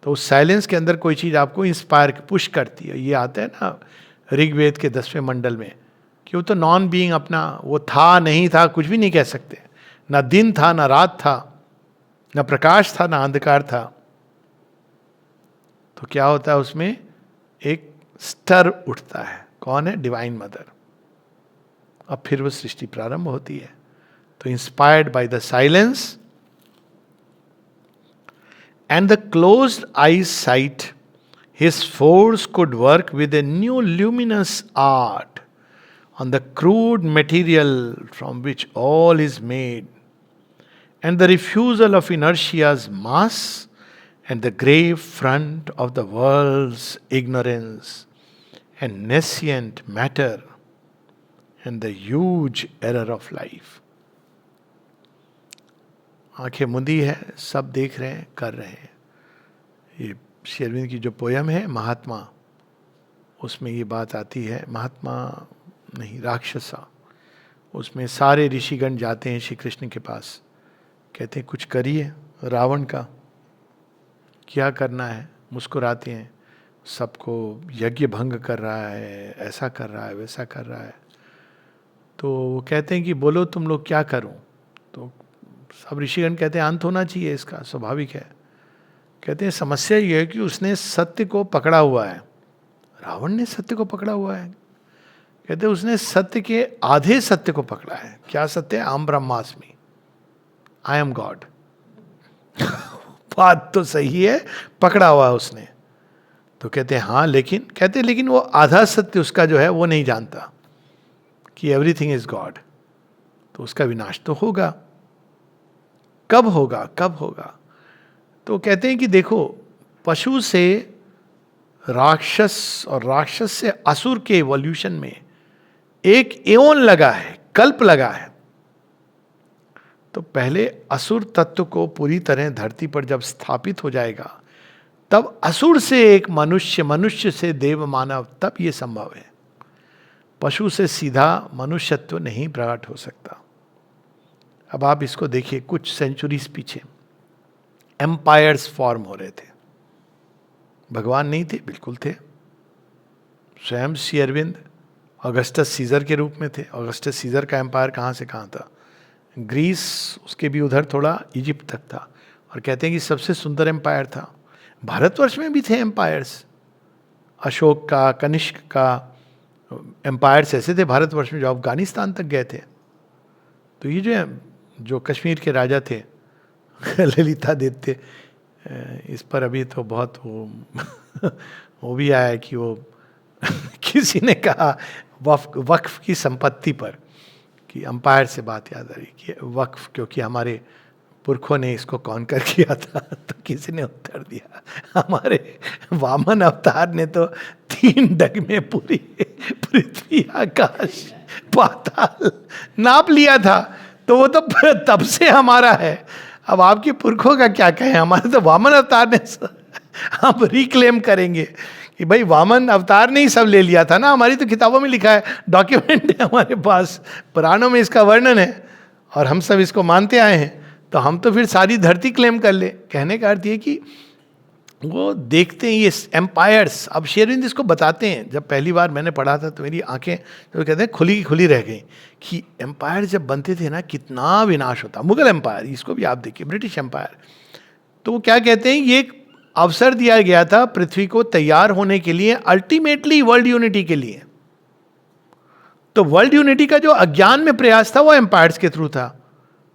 A: तो उस साइलेंस के अंदर कोई चीज आपको इंस्पायर पुश करती है। ये आता है ना ऋग्वेद के 10वें मंडल में कि वो तो नॉन बीइंग अपना, वो था नहीं था कुछ भी नहीं कह सकते। ना दिन था, ना रात था, ना प्रकाश था, ना अंधकार था। तो क्या होता है उसमें एक स्टर उठता है। कौन है? Divine mother. अब फिर वो सृष्टि प्रारंभ होती है। तो inspired by the silence and the closed eyes sight, his force could work with a new luminous art on the crude material from which all is made, and the refusal of inertia's mass and the grave front of the world's ignorance and nascent matter and the huge error of life. आंखें मुंदी है, सब देख रहे हैं, कर रहे हैं। ये श्री अरविंद की जो पोयम है महात्मा, उसमें ये बात आती है। महात्मा नहीं, राक्षसा। उसमें सारे ऋषिगण जाते हैं श्री कृष्ण के पास, कहते हैं कुछ करिए रावण का, क्या करना है। मुस्कुराते हैं, सबको यज्ञ भंग कर रहा है, ऐसा कर रहा है, वैसा कर रहा है। तो वो कहते हैं कि बोलो तुम लोग क्या करूं। तो सब ऋषिगण कहते हैं अंत होना चाहिए इसका, स्वाभाविक है। कहते हैं समस्या ये है कि उसने सत्य को पकड़ा हुआ है। रावण ने सत्य को पकड़ा हुआ है। कहते हैं उसने सत्य के आधे सत्य को पकड़ा है। क्या सत्य है? अहम ब्रह्मास्मि, आई एम गॉड। बात तो सही है, पकड़ा हुआ है उसने। तो कहते हैं हाँ, लेकिन कहते हैं लेकिन वो आधा सत्य उसका जो है वो नहीं जानता कि एवरीथिंग इज गॉड। तो उसका विनाश तो होगा। कब होगा? कब होगा? तो कहते हैं कि देखो, पशु से राक्षस और राक्षस से असुर के इवोल्यूशन में एक एओन लगा है, कल्प लगा है। तो पहले असुर तत्व को पूरी तरह धरती पर जब स्थापित हो जाएगा, तब असुर से एक मनुष्य, मनुष्य से देव मानव, तब ये संभव है। पशु से सीधा मनुष्यत्व नहीं प्रकट हो सकता। अब आप इसको देखिए, कुछ सेंचुरीज पीछे एम्पायर्स फॉर्म हो रहे थे। भगवान नहीं थे, बिल्कुल थे। स्वयं श्री अरविंद ऑगस्टस सीजर के रूप में थे। ऑगस्टस सीजर का एम्पायर कहाँ से कहाँ था? ग्रीस, उसके भी उधर थोड़ा इजिप्ट तक था। और कहते हैं कि सबसे सुंदर एम्पायर था। भारतवर्ष में भी थे एम्पायर्स, अशोक का, कनिष्क का। एम्पायर्स ऐसे थे भारतवर्ष में जो अफगानिस्तान तक गए थे। तो ये जो कश्मीर के राजा थे ललितादित्य, इस पर अभी तो बहुत वो भी आया है कि वो किसी ने कहा वक्फ की संपत्ति पर, कि अंपायर से बात याद आ रही कि वक्फ, क्योंकि हमारे पुरखों ने इसको कॉन्कर किया था। तो किसी ने उत्तर दिया, हमारे वामन अवतार ने तो 3 डग में पूरी पृथ्वी, आकाश, पाताल नाप लिया था। तो वो तो तब से हमारा है। अब आपके पुरखों का क्या कहें? हमारे तो वामन अवतार ने, हम रिक्लेम करेंगे कि भाई वामन अवतार ने ही सब ले लिया था ना। हमारी तो किताबों में लिखा है, डॉक्यूमेंट है हमारे पास, पुराणों में इसका वर्णन है और हम सब इसको मानते आए हैं। तो हम तो फिर सारी धरती क्लेम कर ले। कहने का अर्थ ये कि वो देखते हैं ये एम्पायर्स। अब श्री अरविंद इसको बताते हैं। जब पहली बार मैंने पढ़ा था तो मेरी आंखें, तो कहते हैं खुली की खुली रह गई कि एम्पायर जब बनते थे ना, कितना विनाश होता। मुगल एम्पायर, इसको भी आप देखिए, ब्रिटिश एम्पायर। तो वो क्या कहते हैं, ये एक अवसर दिया गया था पृथ्वी को तैयार होने के लिए, अल्टीमेटली वर्ल्ड यूनिटी के लिए। तो वर्ल्ड यूनिटी का जो अज्ञान में प्रयास था वो एम्पायर्स के थ्रू था।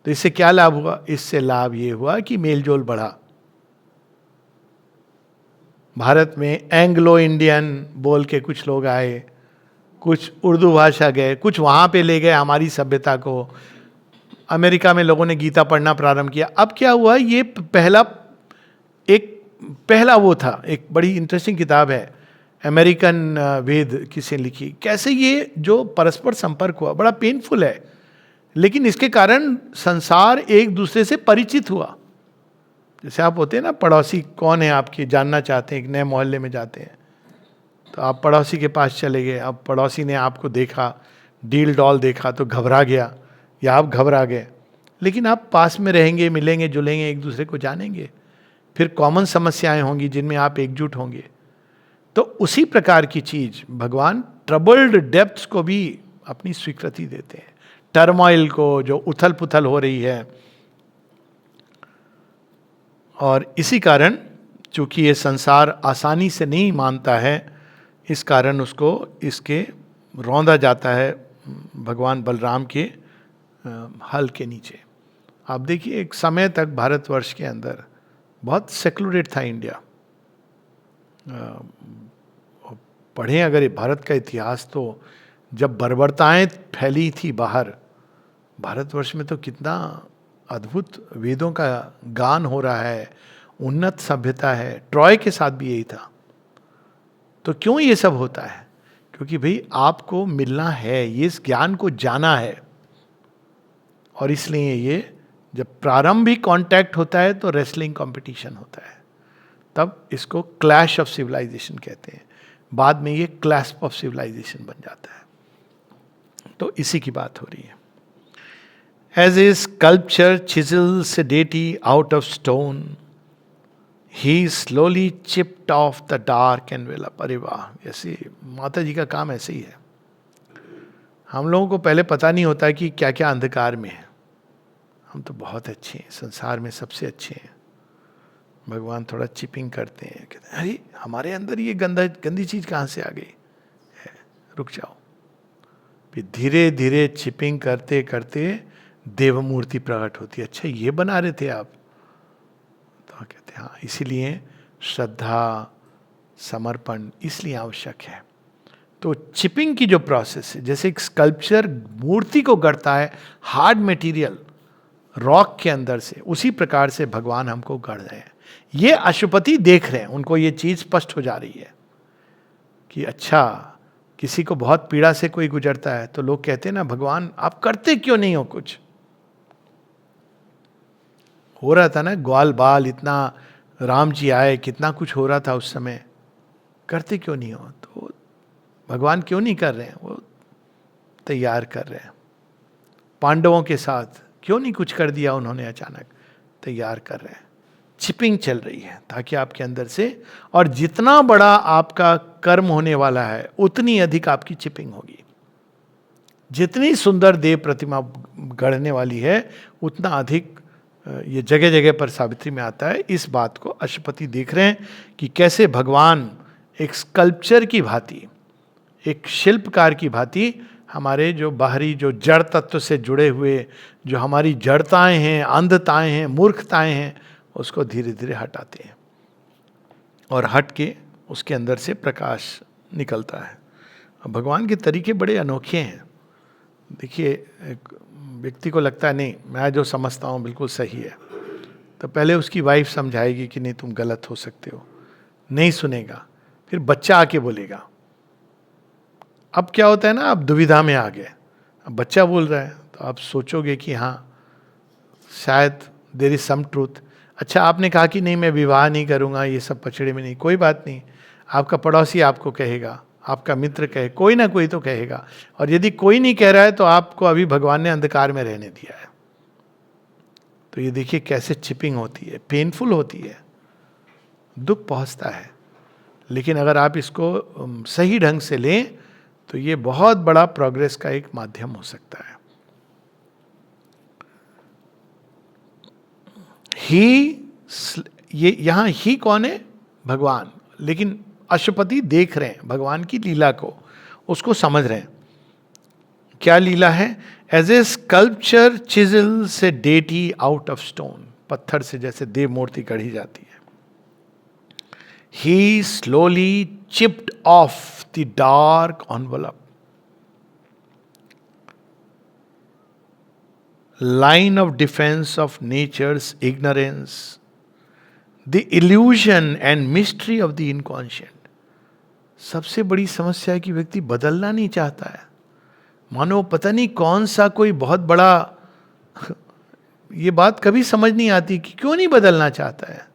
A: तो इससे क्या लाभ हुआ? इससे लाभ ये हुआ कि मेलजोल बढ़ा। भारत में एंग्लो इंडियन बोल के कुछ लोग आए, कुछ उर्दू भाषा गए, कुछ वहाँ पे ले गए हमारी सभ्यता को। अमेरिका में लोगों ने गीता पढ़ना प्रारंभ किया। अब क्या हुआ, ये पहला वो था। एक बड़ी इंटरेस्टिंग किताब है, अमेरिकन वेद, किसी ने लिखी। कैसे ये जो परस्पर संपर्क हुआ, बड़ा पेनफुल है, लेकिन इसके कारण संसार एक दूसरे से परिचित हुआ। जैसे आप होते हैं ना, पड़ोसी कौन है आपके, जानना चाहते हैं, एक नए मोहल्ले में जाते हैं, तो आप पड़ोसी के पास चले गए, अब पड़ोसी ने आपको देखा, डील डॉल देखा तो घबरा गया या आप घबरा गए, लेकिन आप पास में रहेंगे, मिलेंगे जुलेंगे, एक दूसरे को जानेंगे, फिर कॉमन समस्याएं होंगी जिनमें आप एकजुट होंगे। तो उसी प्रकार की चीज भगवान ट्रबल्ड डेप्थ्स को भी अपनी स्वीकृति देते हैं, टर्मोइल को, जो उथल पुथल हो रही है। और इसी कारण चूंकि ये संसार आसानी से नहीं मानता है, इस कारण उसको इसके रौंदा जाता है भगवान बलराम के हल के नीचे। आप देखिए, एक समय तक भारतवर्ष के अंदर बहुत सेक्युलरेट था इंडिया। पढ़ें अगर भारत का इतिहास तो जब बर्बरताएं फैली थी बाहर, भारतवर्ष में तो कितना अद्भुत वेदों का गान हो रहा है, उन्नत सभ्यता है। ट्रॉय के साथ भी यही था। तो क्यों ये सब होता है? क्योंकि भाई आपको मिलना है, ये इस ज्ञान को जाना है। और इसलिए ये जब प्रारंभिक कांटेक्ट होता है तो रेसलिंग कंपटीशन होता है, तब इसको क्लैश ऑफ सिविलाइजेशन कहते हैं। बाद में ये क्लैस्प ऑफ सिविलाइजेशन बन जाता है। तो इसी की बात हो रही है। As a sculpture chisels a deity out of stone, he slowly chipped off the dark envelope. अरे वाह, ऐसे माता जी का काम ऐसे ही है। हम लोगों को पहले पता नहीं होता कि क्या क्या अंधकार में है। हम तो बहुत अच्छे हैं, संसार में सबसे अच्छे हैं। भगवान थोड़ा चिपिंग करते हैं, कहते हैं अरे हमारे अंदर ये गंदी चीज कहाँ से आ गई है, रुक जाओ। फिर धीरे धीरे चिपिंग करते करते देव मूर्ति प्रकट होती है। अच्छा, ये बना रहे थे आप? तो कहते हैं हाँ, इसीलिए श्रद्धा समर्पण इसलिए आवश्यक है। तो चिपिंग की जो प्रोसेस है, जैसे एक स्कल्पचर मूर्ति को गढ़ता है हार्ड मटेरियल रॉक के अंदर से, उसी प्रकार से भगवान हमको गढ़ रहे हैं। ये अशुपति देख रहे हैं, उनको ये चीज स्पष्ट हो जा रही है कि अच्छा, किसी को बहुत पीड़ा से कोई गुजरता है तो लोग कहते हैं ना, भगवान आप करते क्यों नहीं हो कुछ? हो रहा था ना ग्वाल बाल, इतना राम जी आए, कितना कुछ हो रहा था उस समय, करते क्यों नहीं हो? तो भगवान क्यों नहीं कर रहे हैं? वो तैयार कर रहे हैं। पांडवों के साथ क्यों नहीं कुछ कर दिया उन्होंने अचानक? तैयार कर रहे हैं। चिपिंग चल रही है ताकि आपके अंदर से, और जितना बड़ा आपका कर्म होने वाला है उतनी अधिक आपकी चिपिंग होगी। जितनी सुंदर देव प्रतिमा गढ़ने वाली है उतना अधिक, ये जगह जगह पर सावित्री में आता है। इस बात को अशुपति देख रहे हैं कि कैसे भगवान एक स्कल्पचर की भांति, एक शिल्पकार की भांति हमारे जो बाहरी, जो जड़ तत्व से जुड़े हुए, जो हमारी जड़ताएं हैं, अंधताएं हैं, मूर्खताएं हैं, उसको धीरे धीरे हटाते हैं और हट के उसके अंदर से प्रकाश निकलता है। भगवान के तरीके बड़े अनोखे हैं। देखिए, एक व्यक्ति को लगता है नहीं मैं जो समझता हूँ बिल्कुल सही है, तो पहले उसकी वाइफ समझाएगी कि नहीं तुम गलत हो सकते हो, नहीं सुनेगा, फिर बच्चा आके बोलेगा। अब क्या होता है ना, आप दुविधा में आ गए, अब बच्चा बोल रहा है तो आप सोचोगे कि हाँ शायद देयर इज सम ट्रूथ। अच्छा, आपने कहा कि नहीं मैं विवाह नहीं करूँगा, ये सब पछड़े में नहीं, कोई बात नहीं, आपका पड़ोसी आपको कहेगा, आपका मित्र कहे, कोई ना कोई तो कहेगा। और यदि कोई नहीं कह रहा है तो आपको अभी भगवान ने अंधकार में रहने दिया है। तो ये देखिए कैसे चिपिंग होती है, पेनफुल होती है, दुख पहुंचता है। लेकिन अगर आप इसको सही ढंग से लें तो ये बहुत बड़ा प्रोग्रेस का एक माध्यम हो सकता है। ये यहां ही कौन है? भगवान। लेकिन अशुपति देख रहे हैं भगवान की लीला को, उसको समझ रहे हैं। क्या लीला है? As a sculpture chisels a deity out of stone, पत्थर से जैसे देव मूर्ति गढ़ी जाती है। He slowly chipped off the dark envelope, line of defence of nature's ignorance, the illusion and mystery of the inconscient. सबसे बड़ी समस्या है कि व्यक्ति बदलना नहीं चाहता है। मानो पता नहीं कौन सा कोई बहुत बड़ा ये बात कभी समझ नहीं आती कि क्यों नहीं बदलना चाहता है।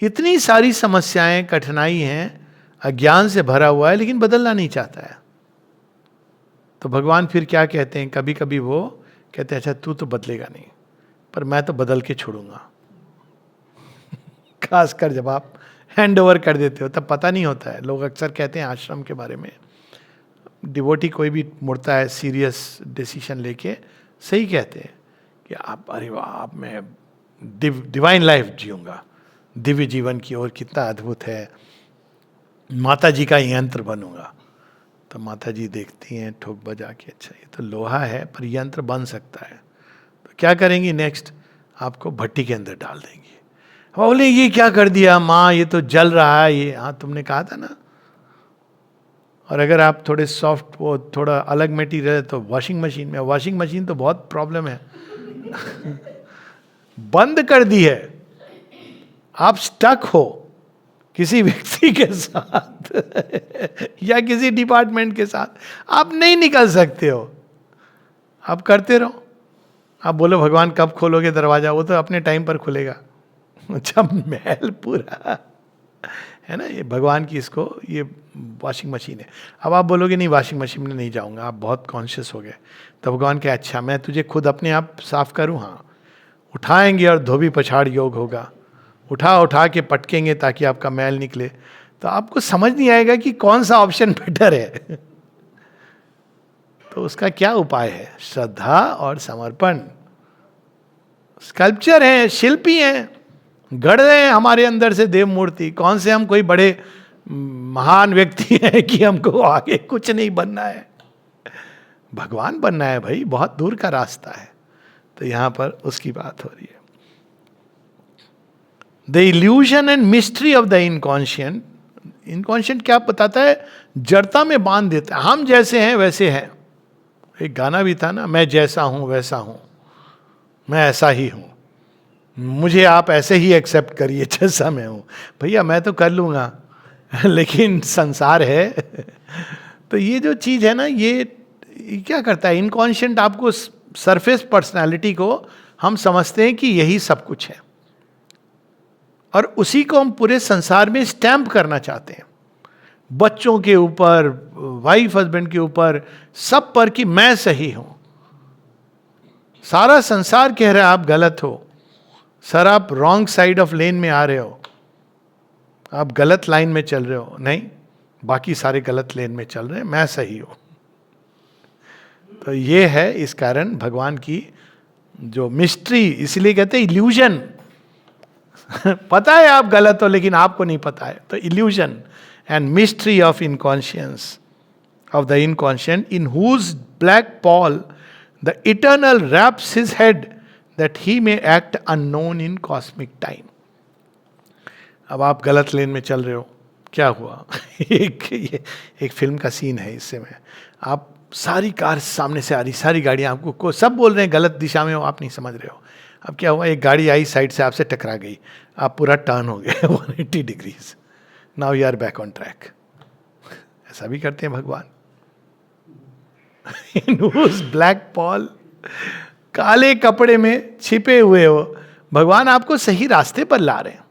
A: इतनी सारी समस्याएं, कठिनाई हैं, अज्ञान से भरा हुआ है, लेकिन बदलना नहीं चाहता है। तो भगवान फिर क्या कहते हैं, कभी कभी वो कहते हैं अच्छा तू तो बदलेगा नहीं, पर मैं तो बदल के छोड़ूंगा। खासकर जब आप हैंड ओवर कर देते हो तब पता नहीं होता है। लोग अक्सर कहते हैं आश्रम के बारे में, डिवोटी कोई भी मुड़ता है सीरियस डिसीजन लेके, सही कहते हैं कि आप, अरे वाह, आप मैं डिवाइन लाइफ जीऊंगा, दिव्य जीवन की ओर, कितना अद्भुत है, माता जी का यंत्र बनूंगा। तो माता जी देखती हैं ठोक बजा के, अच्छा ये तो लोहा है पर यंत्र बन सकता है। तो क्या करेंगी नेक्स्ट, आपको भट्टी के अंदर डाल देंगी। बोले ये क्या कर दिया माँ, ये तो जल रहा है ये। हाँ तुमने कहा था ना। और अगर आप थोड़े सॉफ्ट, वो थोड़ा अलग मटेरियल है तो वॉशिंग मशीन में, वॉशिंग मशीन तो बहुत प्रॉब्लम है बंद कर दी है, आप स्टक हो किसी व्यक्ति के साथ या किसी डिपार्टमेंट के साथ, आप नहीं निकल सकते हो। आप करते रहो, आप बोलो भगवान कब खोलोगे दरवाजा, वो तो अपने टाइम पर खुलेगा। जब महल पूरा है ना, ये भगवान की, इसको ये वॉशिंग मशीन है। अब आप बोलोगे नहीं वॉशिंग मशीन में नहीं जाऊंगा, आप बहुत कॉन्शियस हो गए, तो भगवान कहे अच्छा मैं तुझे खुद अपने आप साफ करूं। हाँ, उठाएंगे और धोबी पछाड़ योग होगा, उठा उठा के पटकेंगे ताकि आपका मैल निकले। तो आपको समझ नहीं आएगा कि कौन सा ऑप्शन बेटर है तो उसका क्या उपाय है, श्रद्धा और समर्पण। स्कल्पचर है, शिल्पी हैं, गढ़ रहे हैं हमारे अंदर से देव मूर्ति। कौन से हम कोई बड़े महान व्यक्ति हैं कि हमको आगे कुछ नहीं बनना है, भगवान बनना है भाई, बहुत दूर का रास्ता है। तो यहां पर उसकी बात हो रही है। The illusion and mystery of the inconscient. Inconscient क्या बताता है, जड़ता में बांध देता है, हम जैसे हैं वैसे हैं। एक गाना भी था ना, मैं जैसा हूं वैसा हूं, मैं ऐसा ही हूं, मुझे आप ऐसे ही एक्सेप्ट करिए जैसा मैं हूं। भैया मैं तो कर लूंगा लेकिन संसार है तो ये जो चीज है ना, ये क्या करता है, इनकॉन्शियंट आपको, सरफेस पर्सनालिटी को हम समझते हैं कि यही सब कुछ है, और उसी को हम पूरे संसार में स्टैंप करना चाहते हैं, बच्चों के ऊपर, वाइफ हस्बैंड के ऊपर, सब पर, कि मैं सही हूं। सारा संसार कह रहा है आप गलत हो, सर आप रॉन्ग साइड ऑफ लेन में आ रहे हो, आप गलत लाइन में चल रहे हो, नहीं बाकी सारे गलत लेन में चल रहे हैं, मैं सही हूं। तो ये है इस कारण भगवान की जो मिस्ट्री, इसलिए कहते हैं इल्यूजन पता है आप गलत हो लेकिन आपको नहीं पता है, तो illusion and mystery of inconscience, of the inconscient, in whose black pall the eternal wraps his head that he may act unknown in cosmic time. अब आप गलत लेन में चल रहे हो, क्या हुआ एक फिल्म का सीन है, इससे में आप, सारी कार सामने से आ रही, सारी गाड़ियां आपको सब बोल रहे हैं गलत दिशा में हो, आप नहीं समझ रहे हो। अब क्या हुआ, एक गाड़ी आई साइड से आपसे टकरा गई, आप पूरा टर्न हो गए 180 degrees, now you are back on track. ऐसा भी करते हैं भगवान इन हुज ब्लैक पॉल, काले कपड़े में छिपे हुए हो, भगवान आपको सही रास्ते पर ला रहे हैं।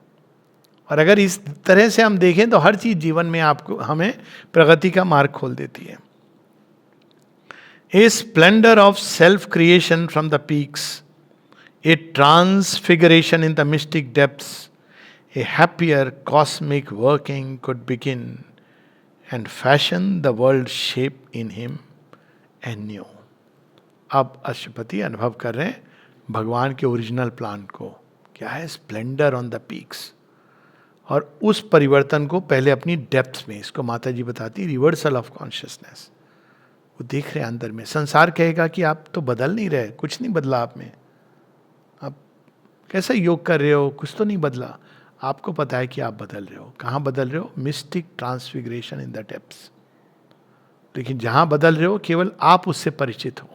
A: और अगर इस तरह से हम देखें तो हर चीज जीवन में आपको, हमें प्रगति का मार्ग खोल देती है। A splendour of self creation from the peaks, a transfiguration in the mystic depths, a happier cosmic working could begin and fashion the world shape in him anew. अब अशुपति अनुभव कर रहे हैं भगवान के ओरिजिनल प्लान को, क्या है, स्प्लेंडर ऑन द पीक्स, और उस परिवर्तन को पहले अपनी डेप्थ में, इसको माता जी बताती रिवर्सल ऑफ कॉन्शियसनेस, वो देख रहे हैं अंदर में। संसार कहेगा कि आप तो बदल नहीं रहे, कुछ नहीं बदला आप में, कैसा योग कर रहे हो, कुछ तो नहीं बदला। आपको पता है कि आप बदल रहे हो, कहाँ बदल रहे हो, mistake transfiguration in the depths. लेकिन जहाँ बदल रहे हो केवल आप उससे परिचित हो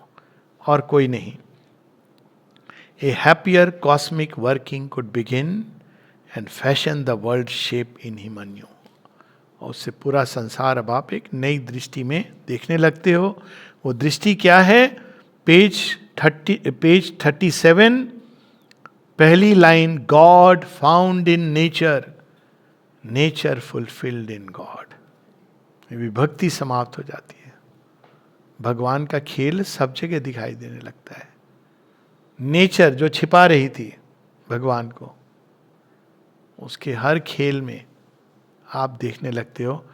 A: और कोई नहीं। ए happier cosmic working could begin and fashion the world shape in him undue. और उससे पूरा संसार अब आप एक नई दृष्टि में देखने लगते हो। वो दृष्टि क्या है, पेज 37, पहली line, God found in nature nature fulfilled in God, विभक्ति समाप्त हो जाती है। भगवान का खेल सब जगह दिखाई देने लगता है। नेचर जो छिपा रही थी भगवान को, उसके हर खेल में आप देखने लगते हो,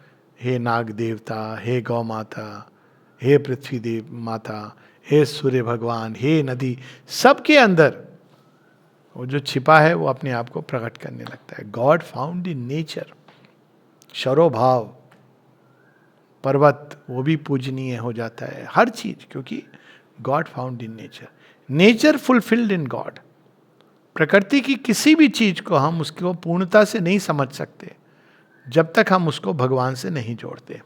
A: हे नाग देवता, हे गौ माता, हे पृथ्वी देव माता, हे सूर्य भगवान, हे नदी, सबके अंदर वो जो छिपा है वो अपने आप को प्रकट करने लगता है। God found in nature. शरोभाव, पर्वत वो भी पूजनीय हो जाता है, हर चीज, क्योंकि God found in nature. Nature fulfilled in God. प्रकृति की किसी भी चीज को हम उसको पूर्णता से नहीं समझ सकते जब तक हम उसको भगवान से नहीं जोड़ते।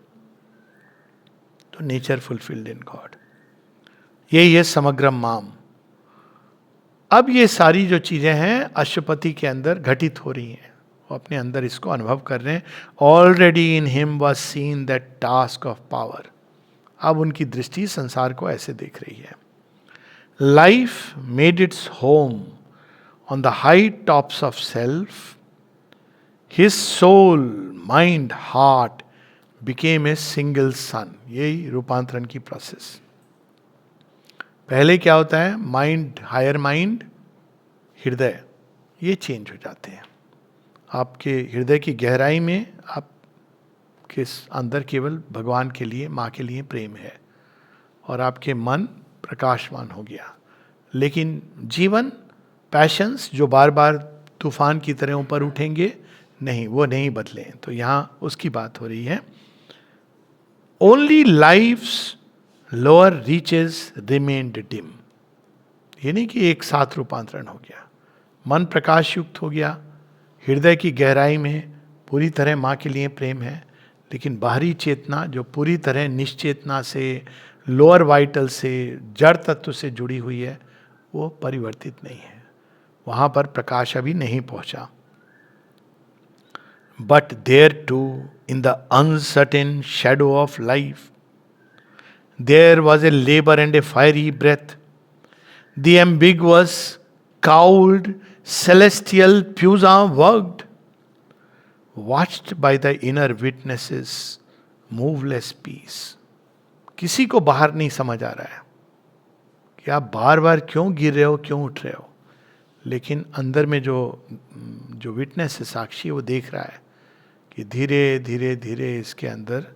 A: तो नेचर फुलफिल्ड इन गॉड, यही है समग्रम माम। अब ये सारी जो चीजें हैं अश्वपति के अंदर घटित हो रही हैं, वो अपने अंदर इसको अनुभव कर रहे हैं। Already in him was seen that task of power. अब उनकी दृष्टि संसार को ऐसे देख रही है। Life made its home on the high tops of self. His soul, mind, heart became a single sun. यही रूपांतरण की प्रोसेस। पहले क्या होता है, माइंड, हायर माइंड, हृदय, ये चेंज हो जाते हैं। आपके हृदय की गहराई में आपके अंदर केवल भगवान के लिए, माँ के लिए प्रेम है, और आपके मन प्रकाशमान हो गया। लेकिन जीवन, पैशंस जो बार बार तूफान की तरह ऊपर उठेंगे, नहीं, वो नहीं बदले। तो यहाँ उसकी बात हो रही है। Only life's lower reaches remained dim. ये नहीं कि एक साथ रूपांतरण हो गया, मन प्रकाश युक्त हो गया, हृदय की गहराई में पूरी तरह माँ के लिए प्रेम है, लेकिन बाहरी चेतना जो पूरी तरह निश्चेतना से, लोअर वाइटल से, जड़ तत्व से जुड़ी हुई है, वो परिवर्तित नहीं है। वहाँ पर प्रकाश अभी नहीं पहुँचा। But there too in the uncertain shadow of life there was a labor and a fiery breath. The ambiguous, cowled, celestial pusa worked, watched by the inner witnesses, moveless peace. किसी को बाहर नहीं समझ आ रहा है कि आप बार बार क्यों गिर रहे हो, क्यों उठ रहे हो, लेकिन अंदर में जो विटनेस है, साक्षी, वो देख रहा है कि धीरे धीरे धीरे इसके अंदर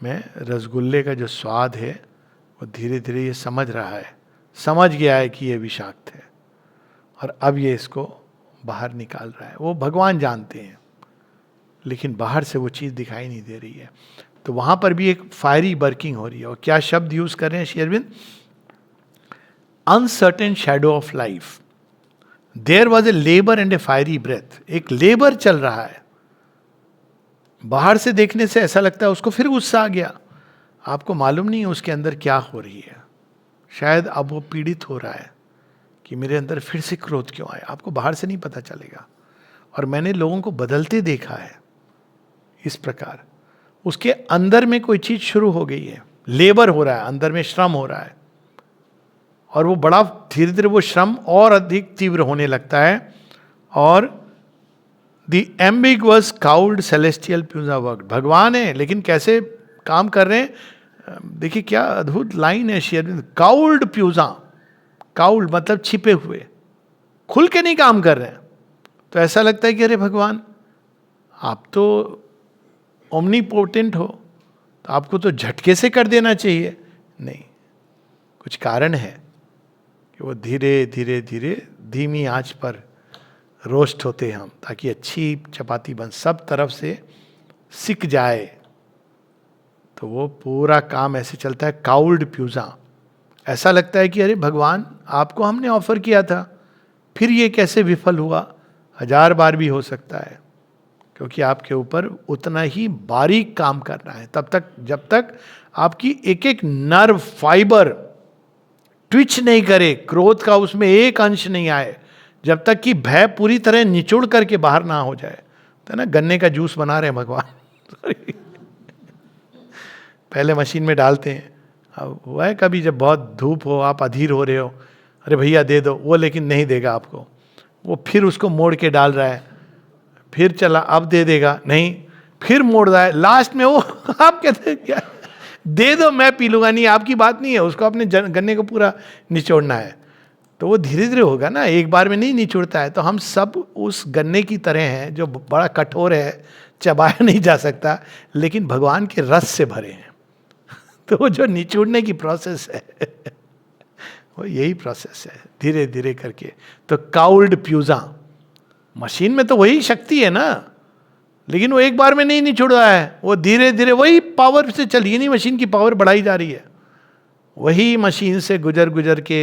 A: में रसगुल्ले का जो स्वाद है वो धीरे धीरे ये समझ रहा है, समझ गया है कि ये विषाक्त है, और अब ये इसको बाहर निकाल रहा है। वो भगवान जानते हैं, लेकिन बाहर से वो चीज़ दिखाई नहीं दे रही है। तो वहाँ पर भी एक फायरी वर्किंग हो रही है। और क्या शब्द यूज कर रहे हैं Shri Aurobindo? Uncertain shadow of life, there was a labour and a fiery breath. एक लेबर चल रहा है, बाहर से देखने से ऐसा लगता है उसको फिर गुस्सा आ गया, आपको मालूम नहीं है उसके अंदर क्या हो रही है। शायद अब वो पीड़ित हो रहा है कि मेरे अंदर फिर से क्रोध क्यों आया, आपको बाहर से नहीं पता चलेगा। और मैंने लोगों को बदलते देखा है इस प्रकार। उसके अंदर में कोई चीज शुरू हो गई है, लेबर हो रहा है, अंदर में श्रम हो रहा है, और वो बड़ा धीरे धीरे वो श्रम और अधिक तीव्र होने लगता है। और The ambiguous cowled celestial pusa worked. भगवान है लेकिन कैसे काम कर रहे हैं, देखिए क्या अद्भुत लाइन है शेयर। काउल्ड प्यूजा, काउल्ड मतलब छिपे हुए, खुल के नहीं काम कर रहे हैं। तो ऐसा लगता है कि अरे भगवान, आप तो ओमनीपोटेंट हो, तो आपको तो झटके से कर देना चाहिए। नहीं, कुछ कारण है कि वो धीरे धीरे धीरे धीमी आंच पर रोस्ट होते हैं हम, ताकि अच्छी चपाती बन, सब तरफ से सिक जाए। तो वो पूरा काम ऐसे चलता है, काउल्ड प्यूजा। ऐसा लगता है कि अरे भगवान, आपको हमने ऑफर किया था, फिर ये कैसे विफल हुआ। 1000 बार भी हो सकता है, क्योंकि आपके ऊपर उतना ही बारीक काम करना है। तब तक, जब तक आपकी एक एक नर्व फाइबर ट्विच नहीं करे, क्रोध का उसमें एक अंश नहीं आए, जब तक कि भय पूरी तरह निचोड़ करके बाहर ना हो जाए। तो ना, गन्ने का जूस बना रहे हैं भगवान पहले मशीन में डालते हैं। अब हुआ है कभी जब बहुत धूप हो, आप अधीर हो रहे हो, अरे भैया दे दो, वो लेकिन नहीं देगा आपको, वो फिर उसको मोड़ के डाल रहा है, फिर चला, अब दे देगा, नहीं, फिर मोड़ रहा है, लास्ट में वो आप कहते हैं क्या, दे दो मैं पी लूंगा, नहीं आपकी बात नहीं है, उसको अपने गन्ने को पूरा निचोड़ना है। तो वो धीरे धीरे होगा ना, एक बार में नहीं निचोड़ता है। तो हम सब उस गन्ने की तरह हैं जो बड़ा कठोर है, चबाया नहीं जा सकता, लेकिन भगवान के रस से भरे हैं। तो वो जो निचोड़ने की प्रोसेस है वो यही प्रोसेस है, धीरे धीरे करके। तो काउल्ड प्यूजा, मशीन में तो वही शक्ति है ना, लेकिन वो एक बार में नहीं निचोड़ रहा है, वो धीरे धीरे वही पावर से चली नहीं, मशीन की पावर बढ़ाई जा रही है। वही मशीन से गुजर गुजर के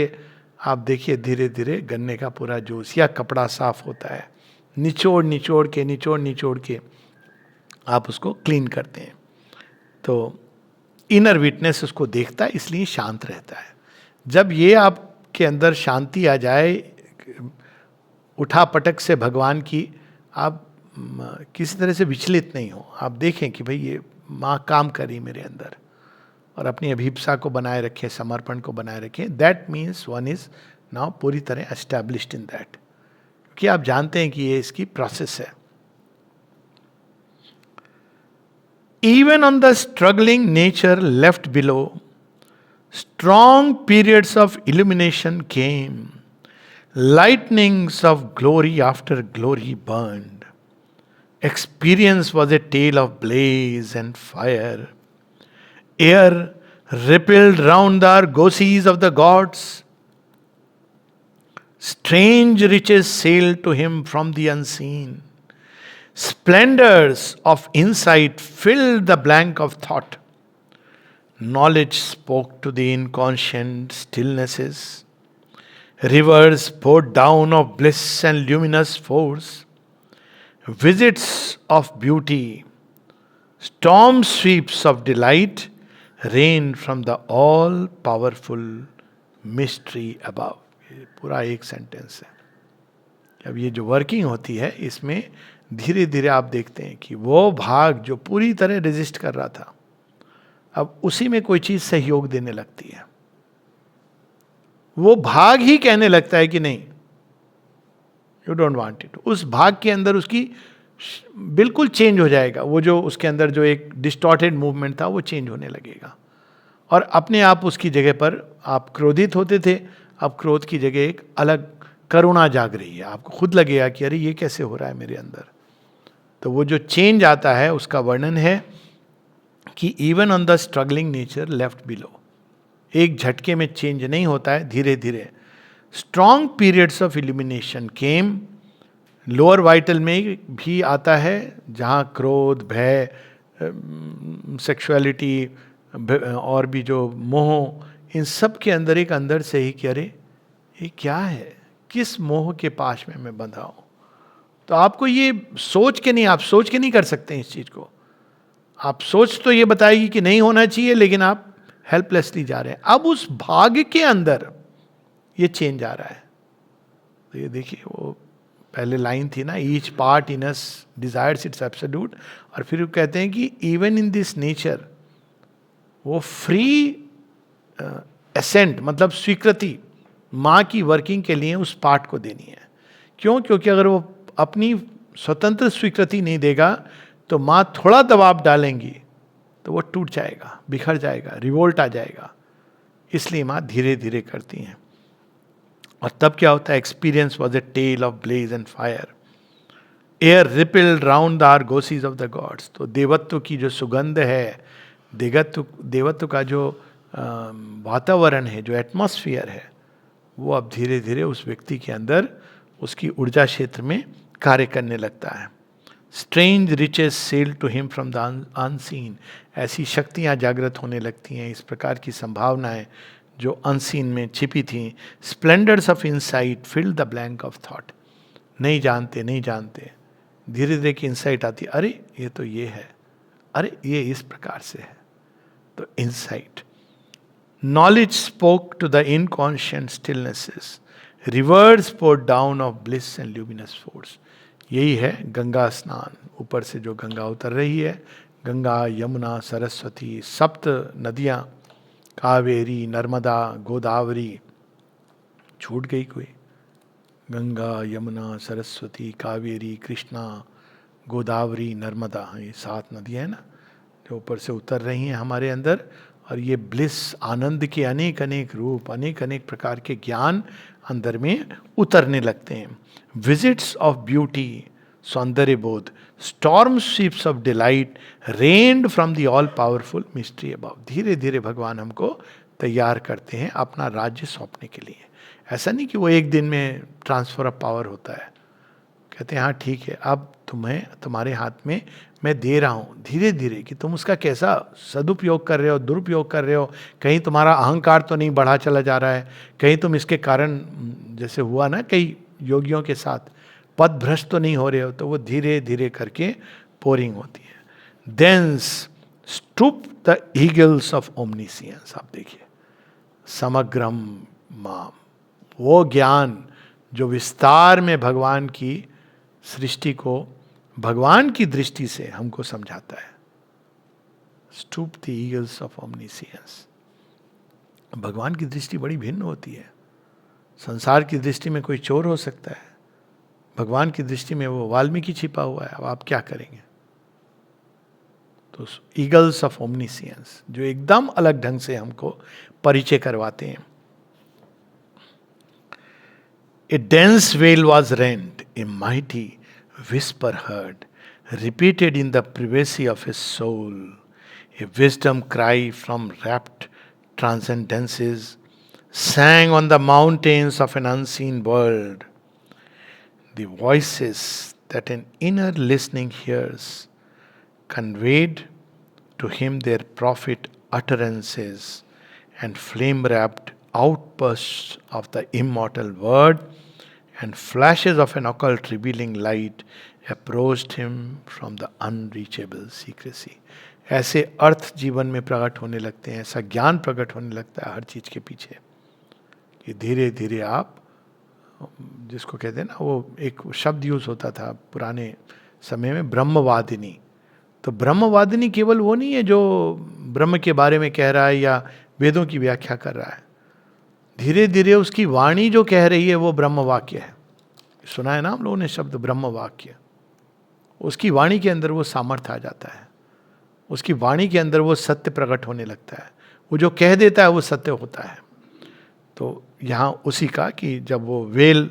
A: आप देखिए धीरे धीरे गन्ने का पूरा जूस या कपड़ा साफ होता है, निचोड़ निचोड़ के आप उसको क्लीन करते हैं। तो इनर विटनेस उसको देखता है, इसलिए शांत रहता है। जब ये आपके अंदर शांति आ जाए, उठा पटक से भगवान की, आप किसी तरह से विचलित नहीं हो, आप देखें कि भाई ये माँ काम कर रही मेरे अंदर, और अपनी अभिप्सा को बनाए रखें, समर्पण को बनाए रखें, that means one is now पूरी तरह एस्टैब्लिश्ड इन दैट, क्योंकि आप जानते हैं कि ये इसकी प्रोसेस है। Even on the struggling nature left below, strong periods of illumination came. Lightnings of glory after glory burned. Experience was a tale of blaze and fire. Air rippled round the argosies of the gods. Strange riches sailed to him from the unseen. Splendors of insight filled the blank of thought. Knowledge spoke to the inconscient stillnesses. Rivers poured down of bliss and luminous force. Visits of beauty, storm sweeps of delight rained from the all-powerful mystery above. ये पूरा एक सेंटेंस है। अब ये जो वर्किंग होती है, इसमें धीरे धीरे आप देखते हैं कि वो भाग जो पूरी तरह रेजिस्ट कर रहा था, अब उसी में कोई चीज सहयोग देने लगती है। वो भाग ही कहने लगता है कि नहीं, यू डोंट वांट इट। उस भाग के अंदर उसकी बिल्कुल चेंज हो जाएगा, वो जो उसके अंदर जो एक डिस्टॉर्टेड मूवमेंट था वो चेंज होने लगेगा, और अपने आप उसकी जगह पर, आप क्रोधित होते थे, अब क्रोध की जगह एक अलग करुणा जाग रही है। आपको खुद लगेगा कि अरे ये कैसे हो रहा है मेरे अंदर। तो वो जो चेंज आता है उसका वर्णन है कि even on the struggling nature left below, एक झटके में चेंज नहीं होता है, धीरे धीरे। Strong periods of illumination came, lower vital में भी आता है, जहाँ क्रोध, भय, सेक्सुअलिटी और भी जो मोह, इन सब के अंदर एक अंदर से ही कि अरे ये क्या है, किस मोह के पाश में मैं बंधा हूँ। तो आपको ये सोच के नहीं, आप सोच के नहीं कर सकते इस चीज को। आप सोच तो ये बताएगी कि नहीं होना चाहिए, लेकिन आप हेल्पलेसली जा रहे हैं। अब उस भाग्य के अंदर ये चेंज आ रहा है। तो ये देखिए, वो पहले लाइन थी ना, each part in us desires it's absolute, और फिर वो कहते हैं कि इवन इन दिस नेचर, वो फ्री एसेंट, मतलब स्वीकृति माँ की वर्किंग के लिए उस पार्ट को देनी है। क्यों? क्योंकि अगर वो अपनी स्वतंत्र स्वीकृति नहीं देगा तो माँ थोड़ा दबाव डालेंगी तो वो टूट जाएगा, बिखर जाएगा, रिवोल्ट आ जाएगा। इसलिए माँ धीरे धीरे करती हैं। और तब क्या होता है? Experience was a tale of blaze and fire, air rippled round the argosies of the gods. तो देवत्व की जो सुगंध है, देवत्व का जो वातावरण है, जो एटमॉस्फियर है, वो अब धीरे धीरे उस व्यक्ति के अंदर, उसकी ऊर्जा क्षेत्र में कार्य करने लगता है। Strange riches sail to him from the unseen, ऐसी शक्तियाँ जागृत होने लगती हैं, इस प्रकार की संभावनाएं जो अनसीन में छिपी थीं। Splendours of insight filled the blank of thought, नहीं जानते धीरे धीरे की इंसाइट आती, अरे ये तो ये है, अरे ये इस प्रकार से है। तो insight, knowledge spoke to the inconscient stillnesses, rivers pour down of bliss and luminous force. यही है गंगा स्नान, ऊपर से जो गंगा उतर रही है, गंगा, यमुना, सरस्वती, सप्त नदियाँ, कावेरी, नर्मदा, गोदावरी, छूट गई कोई? गंगा, यमुना, सरस्वती, कावेरी, कृष्णा, गोदावरी, नर्मदा, ये 7 नदियाँ हैं ना जो ऊपर से उतर रही हैं हमारे अंदर, और ये ब्लिस, आनंद के अनेक अनेक रूप, अनेक अनेक प्रकार के ज्ञान अंदर में उतरने लगते हैं. विजिट्स ऑफ ब्यूटी, सौंदर्य बोध, storm sweeps of delight rained from the all powerful mystery above. धीरे धीरे भगवान हमको तैयार करते हैं अपना राज्य सौंपने के लिए. ऐसा नहीं कि वो एक दिन में ट्रांसफर ऑफ पावर होता है. कहते हैं हाँ ठीक है, अब तुम्हें, तुम्हारे हाथ में मैं दे रहा हूँ धीरे धीरे, कि तुम उसका कैसा सदुपयोग कर रहे हो, दुरुपयोग कर रहे हो. कहीं तुम्हारा अहंकार तो नहीं बढ़ा चला जा रहा है, कहीं तुम इसके कारण, जैसे हुआ ना कई योगियों के साथ, पद भ्रष्ट तो नहीं हो रहे हो. तो वो धीरे धीरे करके पोरिंग होती है. Thence stoop the eagles of omniscience. आप देखिए, समग्रम माम, वो ज्ञान जो विस्तार में भगवान की सृष्टि को भगवान की दृष्टि से हमको समझाता है. Stoop the eagles of omniscience. भगवान की दृष्टि बड़ी भिन्न होती है. संसार की दृष्टि में कोई चोर हो सकता है, भगवान की दृष्टि में वो वाल्मीकि छिपा हुआ है. अब आप क्या करेंगे? तो ईगल्स ऑफ ओमनिसियंस जो एकदम अलग ढंग से हमको परिचय करवाते हैं. A dense veil was rent, a mighty whisper heard, repeated in the privacy of his soul, a wisdom cry from rapt transcendences, sang on the mountains of an unseen world. The voices that an inner listening hears conveyed to him their prophet utterances and flame-wrapped outbursts of the immortal word and flashes of an occult revealing light approached him from the unreachable secrecy. ऐसे अर्थ जीवन में प्रकट होने लगते हैं, ऐसा ज्ञान प्रकट होने लगता है हर चीज के पीछे, कि धीरे धीरे आप, जिसको कहते हैं ना, वो एक शब्द यूज होता था पुराने समय में, ब्रह्मवादिनी. तो ब्रह्मवादिनी केवल वो नहीं है जो ब्रह्म के बारे में कह रहा है या वेदों की व्याख्या कर रहा है. धीरे धीरे उसकी वाणी जो कह रही है वो ब्रह्म वाक्य है. सुना है ना हम लोगों ने शब्द ब्रह्म वाक्य. उसकी वाणी के अंदर वो सामर्थ्य आ जाता है, उसकी वाणी के अंदर वो सत्य प्रकट होने लगता है. वो जो कह देता है वो सत्य होता है. तो यहाँ उसी का कि जब वो वेल,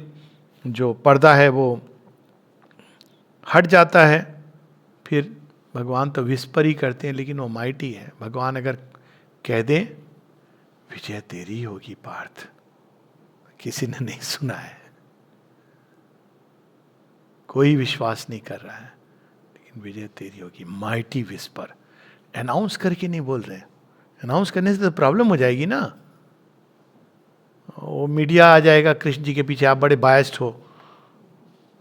A: जो पर्दा है, वो हट जाता है, फिर भगवान तो विस्पर ही करते हैं, लेकिन वो माइटी है. भगवान अगर कह दें विजय तेरी होगी पार्थ, किसी ने नहीं सुना है, कोई विश्वास नहीं कर रहा है, लेकिन विजय तेरी होगी. Mighty whisper. अनाउंस करके नहीं बोल रहे. अनाउंस करने से तो प्रॉब्लम हो जाएगी ना. वो मीडिया आ जाएगा कृष्ण जी के पीछे, आप बड़े बायस्ड हो,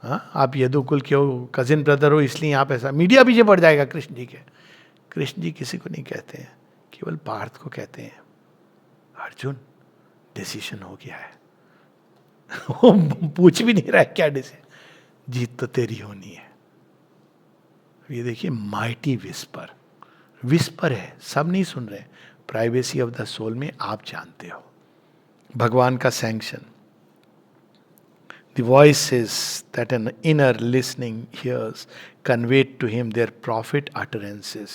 A: हाँ, आप यदुकुल के हो, कजिन ब्रदर हो, इसलिए आप ऐसा, मीडिया पीछे पड़ जाएगा कृष्ण जी के. कृष्ण जी किसी को नहीं कहते हैं, केवल पार्थ को कहते हैं. अर्जुन, डिसीजन हो गया है. वो पूछ भी नहीं रहा है क्या डिसीजन, जीत तो तेरी होनी है. ये देखिए, माइटी विस्पर. विस्पर है, सब नहीं सुन रहे. प्राइवेसी ऑफ द सोल में आप जानते हो भगवान का sanction. The voices that an inner listening hears conveyed to him their prophet utterances.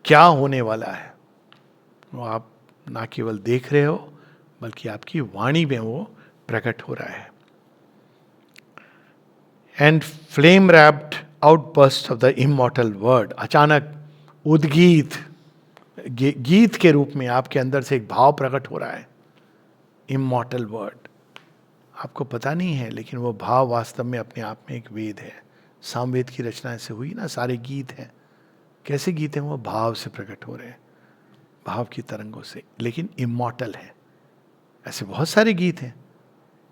A: क्या होने वाला है वो आप ना केवल देख रहे हो, बल्कि आपकी वाणी में वो प्रकट हो रहा है. And flame wrapped outburst of the immortal word. अचानक उद्गीत, गीत के रूप में आपके अंदर से एक भाव प्रकट हो रहा है. इमॉर्टल वर्ड, आपको पता नहीं है, लेकिन वो भाव वास्तव में अपने आप में एक वेद है. सामवेद की रचना ऐसे हुई ना, सारे गीत हैं. कैसे गीत हैं? वो भाव से प्रकट हो रहे हैं, भाव की तरंगों से, लेकिन इमॉर्टल है. ऐसे बहुत सारे गीत हैं,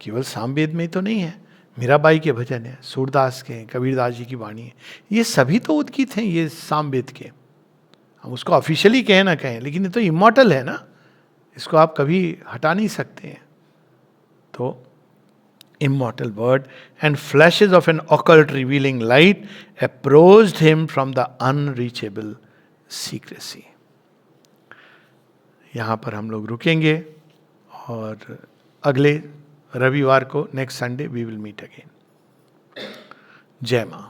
A: केवल सामवेद में तो नहीं है. मीराबाई के भजन है, सूरदास के हैं, कबीरदास जी की वाणी है. ये सभी तो उद्गीत हैं, ये सामवेद के. हम उसको ऑफिशियली कहें ना कहें, लेकिन ये तो इमॉर्टल है ना, इसको आप कभी हटा नहीं सकते हैं. तो immortal word and flashes of an occult revealing light approached him from the unreachable secrecy. यहाँ पर हम लोग रुकेंगे और अगले रविवार को, next Sunday, we will meet again. जय मां.